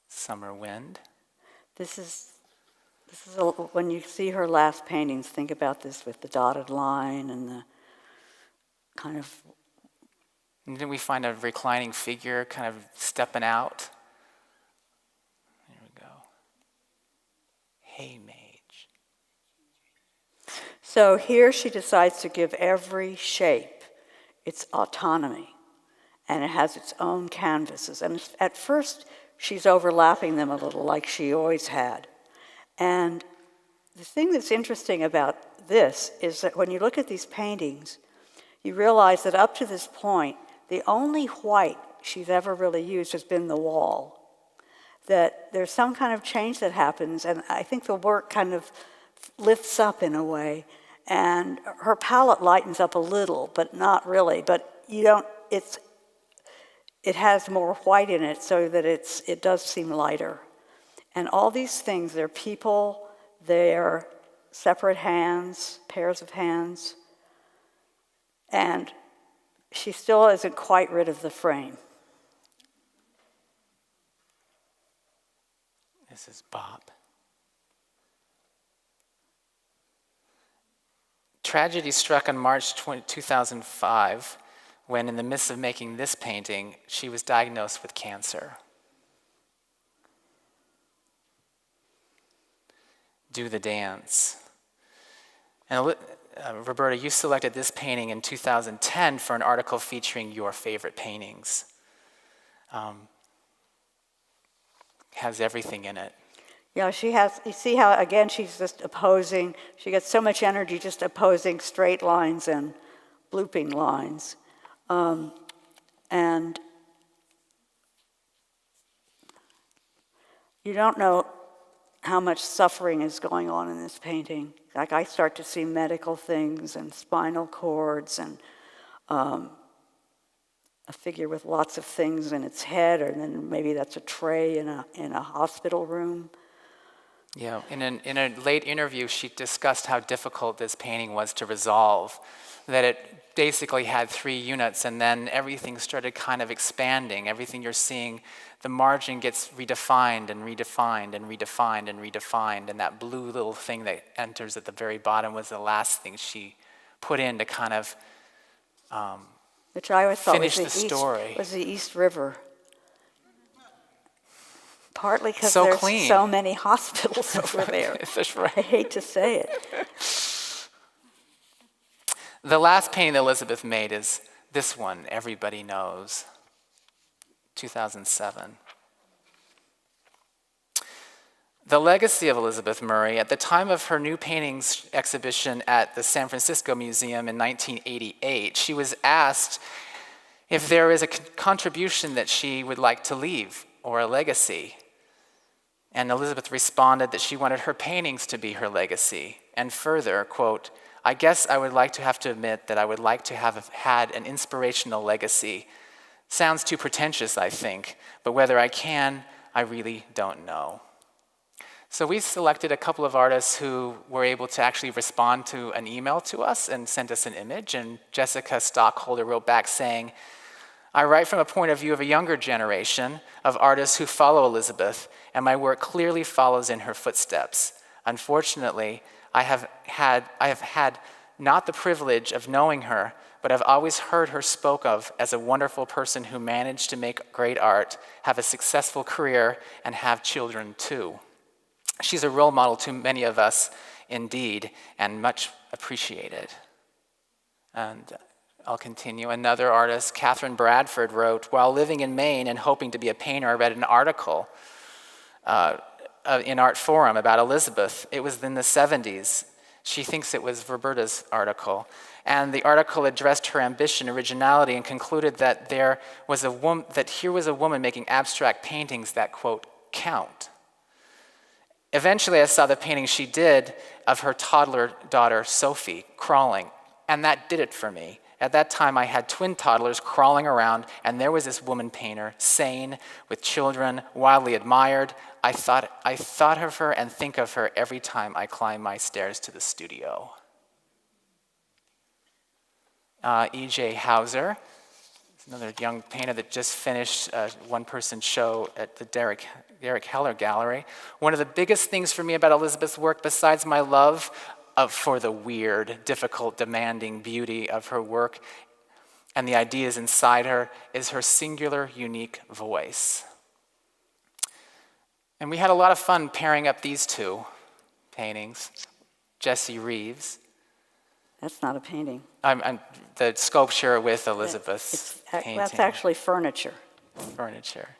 Summer wind. This is when you see her last paintings, think about this with the dotted line and the kind of... And then we find a reclining figure kind of stepping out. There we go. Hey, mage. So here she decides to give every shape its autonomy, and it has its own canvases. And at first, she's overlapping them a little, like she always had. And the thing that's interesting about this is that when you look at these paintings, you realize that up to this point, the only white she's ever really used has been the wall. That there's some kind of change that happens, and I think the work kind of lifts up in a way, and her palette lightens up a little, but not really. But it has more white in it so that it does seem lighter. And all these things, they're people, they're separate hands, pairs of hands, and she still isn't quite rid of the frame. This is Bob. Tragedy struck on March 2005 when, in the midst of making this painting, she was diagnosed with cancer. Do the dance. And Roberta, you selected this painting in 2010 for an article featuring your favorite paintings. Has everything in it. Yeah, she has, you see how, again, she's just opposing, she gets so much energy just opposing straight lines and looping lines. And you don't know how much suffering is going on in this painting. Like, I start to see medical things and spinal cords and a figure with lots of things in its head, or then maybe that's a tray in a hospital room. Yeah, in a late interview, she discussed how difficult this painting was to resolve, that it basically had 3 units, and then everything started kind of expanding. Everything you're seeing, the margin gets redefined and redefined and redefined and redefined, and that blue little thing that enters at the very bottom was the last thing she put in to kind of Which I always thought finish the story. was the East River. Partly because So there's clean. so many hospitals over there. That's right. I hate to say it. The last painting that Elizabeth made is this one, Everybody Knows, 2007. The legacy of Elizabeth Murray, at the time of her new paintings exhibition at the San Francisco Museum in 1988, she was asked if there is a contribution that she would like to leave, or a legacy. And Elizabeth responded that she wanted her paintings to be her legacy. And further, quote, "I guess I would like to have to admit that I would like to have had an inspirational legacy. Sounds too pretentious, I think, but whether I can, I really don't know." So we selected a couple of artists who were able to actually respond to an email to us and send us an image. And Jessica Stockholder wrote back saying, "I write from a point of view of a younger generation of artists who follow Elizabeth, and my work clearly follows in her footsteps. Unfortunately, I have had not the privilege of knowing her, but I've always heard her spoke of as a wonderful person who managed to make great art, have a successful career, and have children too. She's a role model to many of us indeed, and much appreciated." And I'll continue. Another artist, Catherine Bradford, wrote, "While living in Maine and hoping to be a painter, I read an article in Art Forum about Elizabeth. It was in the 70s. She thinks it was Roberta's article. And the article addressed her ambition, originality, and concluded that here was a woman making abstract paintings that, quote, count. Eventually, I saw the painting she did of her toddler daughter, Sophie, crawling, and that did it for me. At that time, I had twin toddlers crawling around, and there was this woman painter, sane, with children, widely admired. I thought of her and think of her every time I climb my stairs to the studio." E.J. Hauser, another young painter that just finished a one-person show at the Derek Heller Gallery. "One of the biggest things for me about Elizabeth's work, besides my love for the weird, difficult, demanding beauty of her work and the ideas inside her, is her singular, unique voice." And we had a lot of fun pairing up these two paintings. Jesse Reeves. That's not a painting. The sculpture with Elizabeth's painting. That's actually furniture. Furniture.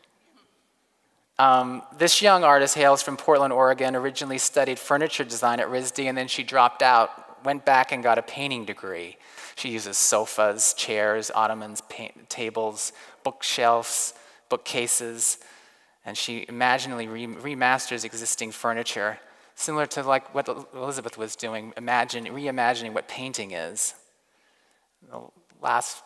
This young artist hails from Portland, Oregon, originally studied furniture design at RISD, and then she dropped out, went back and got a painting degree. She uses sofas, chairs, ottomans, tables, bookshelves, bookcases, and she imaginally remasters existing furniture, similar to like what Elizabeth was doing, reimagining what painting is. The last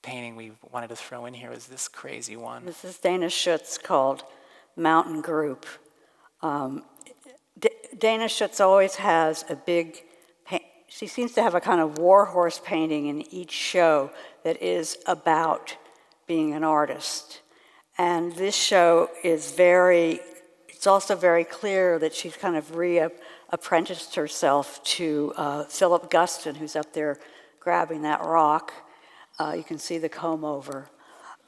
painting we wanted to throw in here is this crazy one. This is Dana Schutz, called Mountain Group. Dana Schutz always has a big, she seems to have a kind of warhorse painting in each show that is about being an artist. And this show is it's also very clear that she's kind of apprenticed herself to Philip Guston, who's up there grabbing that rock. You can see the comb over.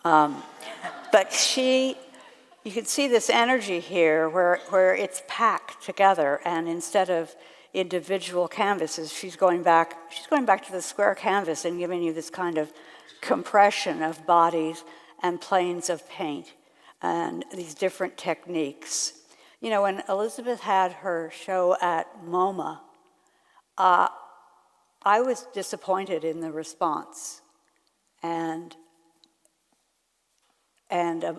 But you can see this energy here where it's packed together, and instead of individual canvases, she's going back to the square canvas and giving you this kind of compression of bodies and planes of paint and these different techniques. You know, when Elizabeth had her show at MoMA, I was disappointed in the response. And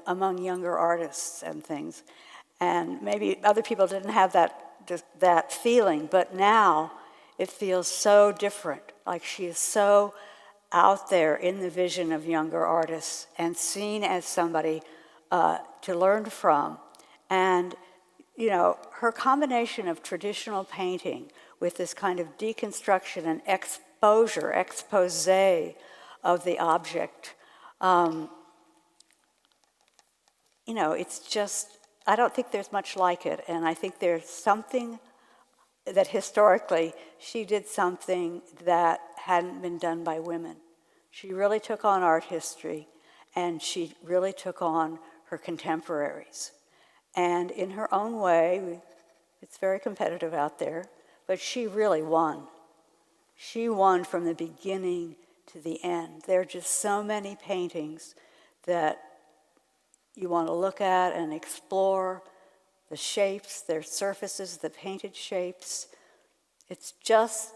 among younger artists and things. And maybe other people didn't have that feeling, but now it feels so different. Like she is so out there in the vision of younger artists and seen as somebody to learn from. And her combination of traditional painting with this kind of deconstruction and expose of the object, it's just, I don't think there's much like it. And I think there's something that historically she did something that hadn't been done by women. She really took on art history, and she really took on her contemporaries. And in her own way, it's very competitive out there, but she really won. She won from the beginning to the end. There are just so many paintings that you want to look at and explore, the shapes, their surfaces, the painted shapes. It's just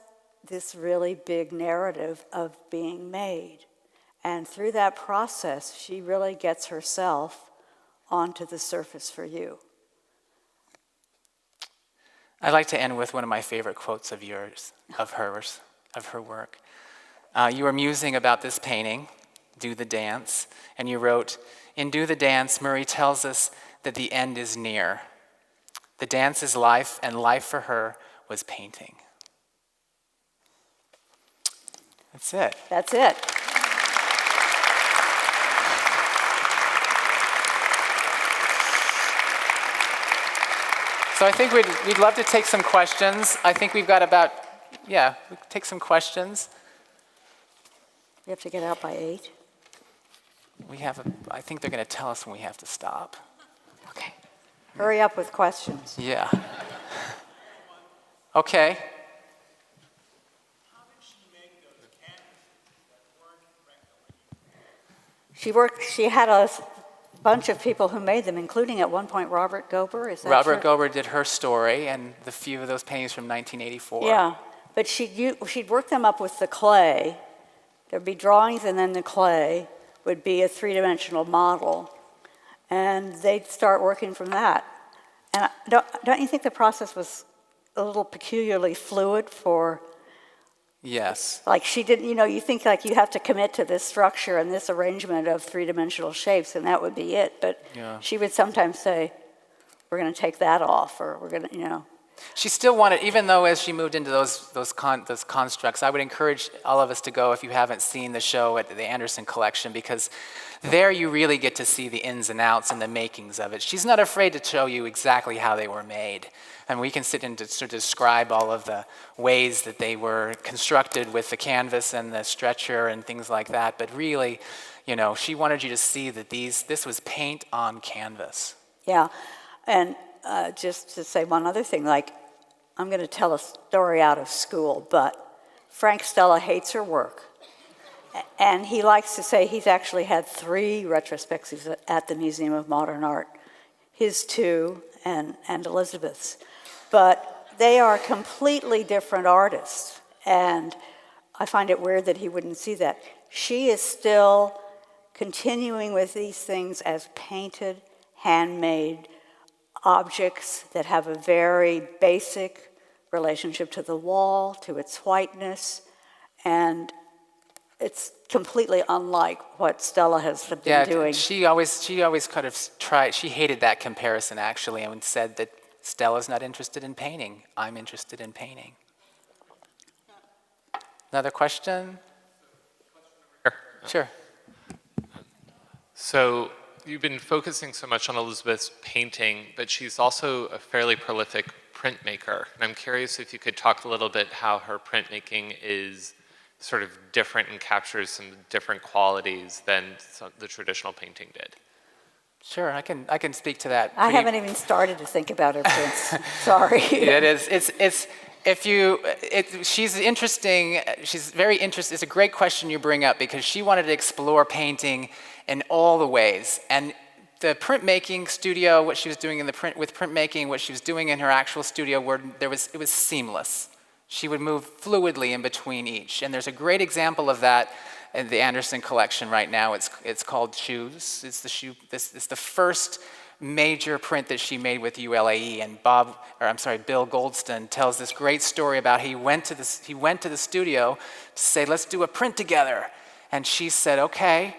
this really big narrative of being made. And through that process, she really gets herself onto the surface for you. I'd like to end with one of my favorite quotes of yours, of hers, of her work. You were musing about this painting, Do the Dance, and you wrote, "In Do the Dance, Murray tells us that the end is near. The dance is life, and life for her was painting." That's it. That's it. So I think we'd love to take some questions. I think we've got we can take some questions. You have to get out by 8. I think they're going to tell us when we have to stop. Okay. Hurry up with questions. Yeah. Okay. How did she make those canvases that weren't rectilinear? She had a bunch of people who made them, including at one point Robert Gober. Is that Robert true? Gober did her story and the few of those paintings from 1984. Yeah, but she'd work them up with the clay. There'd be drawings, and then the clay would be a three-dimensional model, and they'd start working from that. And don't you think the process was a little peculiarly fluid for? Yes. Like she didn't, you think like you have to commit to this structure and this arrangement of three-dimensional shapes, and that would be it. But Yeah. she would sometimes say, "We're going to take that off," or "We're going to," She still wanted, even though as she moved into those constructs, I would encourage all of us to go if you haven't seen the show at the Anderson Collection, because there you really get to see the ins and outs and the makings of it. She's not afraid to show you exactly how they were made. And we can sit and sort of describe all of the ways that they were constructed with the canvas and the stretcher and things like that. But really, she wanted you to see that this was paint on canvas. Yeah, and just to say one other thing, like I'm going to tell a story out of school, but Frank Stella hates her work. And he likes to say he's actually had 3 retrospectives at the Museum of Modern Art, his 2 and Elizabeth's. But they are completely different artists, and I find it weird that he wouldn't see that. She is still continuing with these things as painted, handmade objects that have a very basic relationship to the wall, to its whiteness, and it's completely unlike what Stella has been doing. She always kind of tried. She hated that comparison actually, and said that Stella's not interested in painting. I'm interested in painting. Another question? Sure. So you've been focusing so much on Elizabeth's painting, but she's also a fairly prolific printmaker. And I'm curious if you could talk a little bit how her printmaking is sort of different and captures some different qualities than the traditional painting did. Sure, I can speak to that. I haven't even started to think about her prints. Sorry. It is. She's interesting. She's very interesting. It's a great question you bring up because she wanted to explore painting in all the ways. And the printmaking studio, what she was doing with printmaking, what she was doing in her actual studio, it was seamless. She would move fluidly in between each. And there's a great example of that in the Anderson collection right now. It's called Shoes. It's the first major print that she made with ULAE, and Bill Goldston tells this great story about he went to the studio to say, let's do a print together. And she said, okay,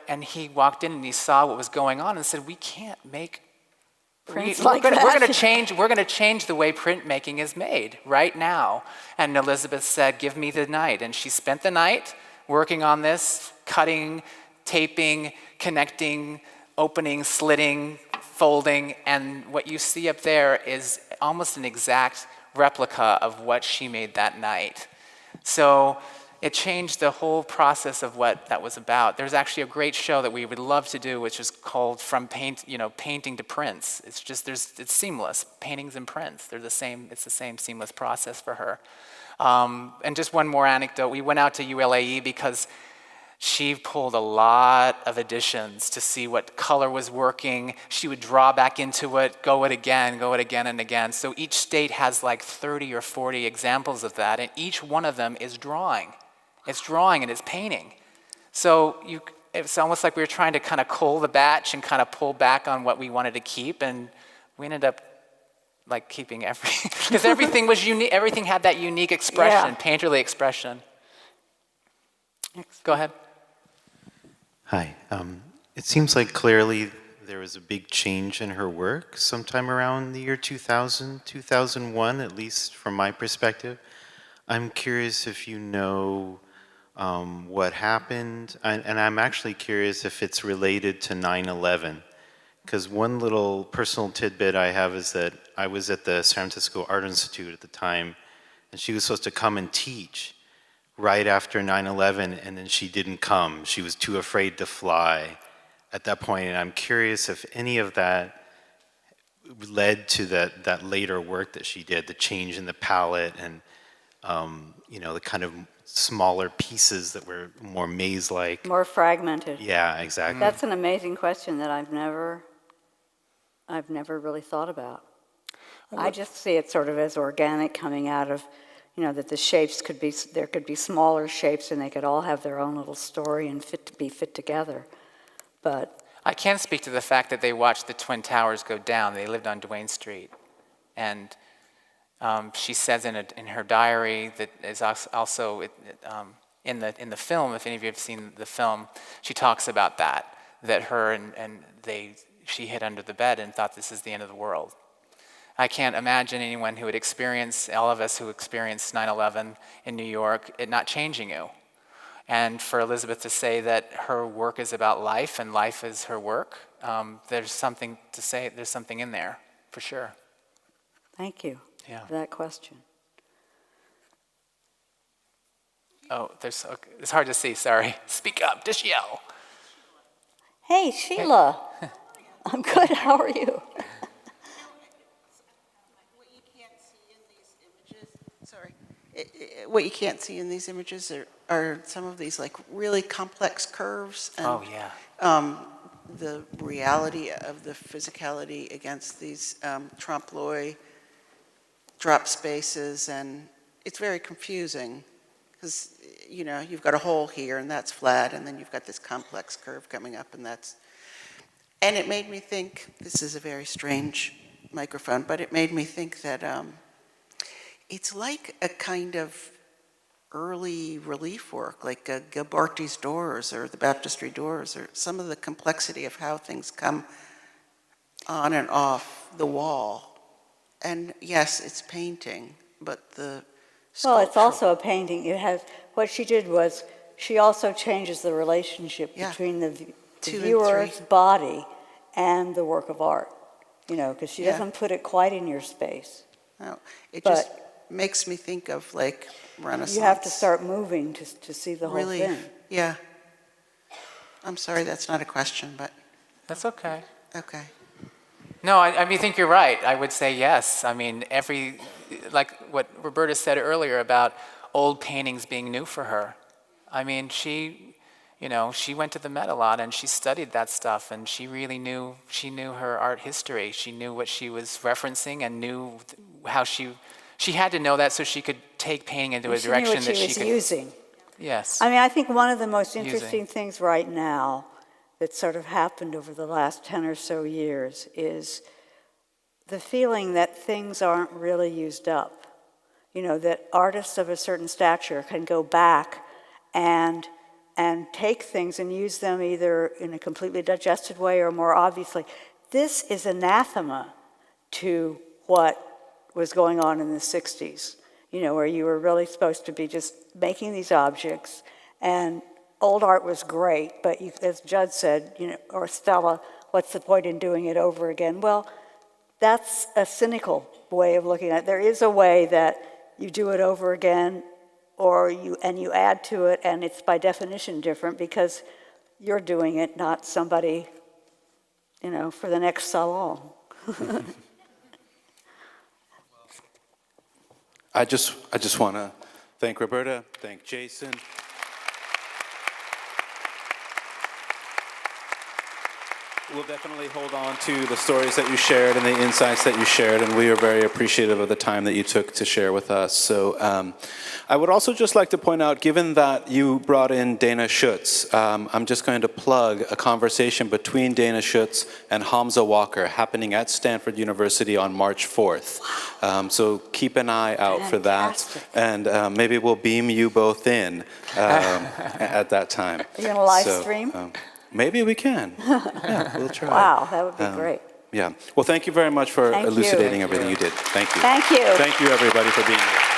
and he walked in and he saw what was going on and said, we can't make prints we're like gonna, that. we're gonna change the way printmaking is made right now. And Elizabeth said, give me the night. And she spent the night working on this, cutting, taping, connecting, opening, slitting, folding. And what you see up there is almost an exact replica of what she made that night. So it changed the whole process of what that was about. There's actually a great show that we would love to do, which is called Painting to Prints. It's seamless. Paintings and prints, it's the same seamless process for her. And just one more anecdote. We went out to ULAE because she pulled a lot of additions to see what color was working. She would draw back into it, go it again and again. So each state has like 30 or 40 examples of that, and each one of them is drawing. It's drawing and it's painting. So it's almost like we were trying to kind of cull the batch and kind of pull back on what we wanted to keep, and we ended up like keeping everything, because everything was unique. Everything had that unique expression, painterly expression. Go ahead. Hi. It seems like clearly there was a big change in her work sometime around the year 2000, 2001, at least from my perspective. I'm curious if you know what happened, and I'm actually curious if it's related to 9/11. Because one little personal tidbit I have is that I was at the San Francisco Art Institute at the time, and she was supposed to come and teach right after 9/11, and then she didn't come. She was too afraid to fly at that point, and I'm curious if any of that led to that later work that she did, the change in the palette and the kind of smaller pieces that were more maze-like. More fragmented. Yeah, exactly. That's an amazing question that I've never really thought about. I just see it sort of as organic coming out of, that the shapes there could be smaller shapes and they could all have their own little story and be fit together. But I can speak to the fact that they watched the Twin Towers go down. They lived on Duane Street. And she says in her diary that is also in the film, if any of you have seen the film, she talks about that her and she hid under the bed and thought this is the end of the world. I can't imagine anyone who would experience, all of us who experienced 9/11 in New York, it not changing you. And for Elizabeth to say that her work is about life and life is her work, there's something to say, there's something in there, for sure. thank you for that question. Oh, it's hard to see, sorry. Speak up, just yell. Hey, Sheila. I'm good. How are you? What you can't see in these images are some of these like really complex curves and the reality of the physicality against these trompe l'oeil drop spaces, and it's very confusing because you've got a hole here and that's flat, and then you've got this complex curve coming up, and it made me think, this is a very strange microphone, but it made me think that it's like a kind of early relief work, like Gilbarty's doors or the baptistry doors, or some of the complexity of how things come on and off the wall. And yes, it's painting, but the Well, it's also a painting. What she did was she also changes the relationship between the viewer's body and the work of art, because she doesn't put it quite in your space. No, just makes me think of like Renaissance. You have to start moving to see the whole thing. Yeah. I'm sorry, that's not a question, but. That's okay. Okay. No, I think you're right. I would say yes. I mean, like what Roberta said earlier about old paintings being new for her. I mean, she went to the Met a lot and she studied that stuff, and she really knew her art history. She knew what she was referencing and knew how she had to know that so she could take painting into a direction that she could. She knew what she was using. Yes. I mean, I think one of the most interesting things right now that sort of happened over the last 10 or so years is the feeling that things aren't really used up. That artists of a certain stature can go back and take things and use them either in a completely digested way or more obviously. This is anathema to what was going on in the 60s, where you were really supposed to be just making these objects. And old art was great, but as Judd said, or Stella, what's the point in doing it over again? Well, that's a cynical way of looking at it. There is a way that you do it over again, or you add to it, and it's by definition different because you're doing it, not somebody, for the next salon. I just want to thank Roberta, thank Jason. We'll definitely hold on to the stories that you shared and the insights that you shared, and we are very appreciative of the time that you took to share with us. So I would also just like to point out, given that you brought in Dana Schutz, I'm just going to plug a conversation between Dana Schutz and Hamza Walker happening at Stanford University on March 4th. So keep an eye out for that, and maybe we'll beam you both in at that time. Are you going to live stream? Maybe we can. Yeah, we'll try. Wow, that would be great. Yeah. Well, thank you very much for elucidating everything you did. Thank you. Thank you. Thank you, everybody, for being here.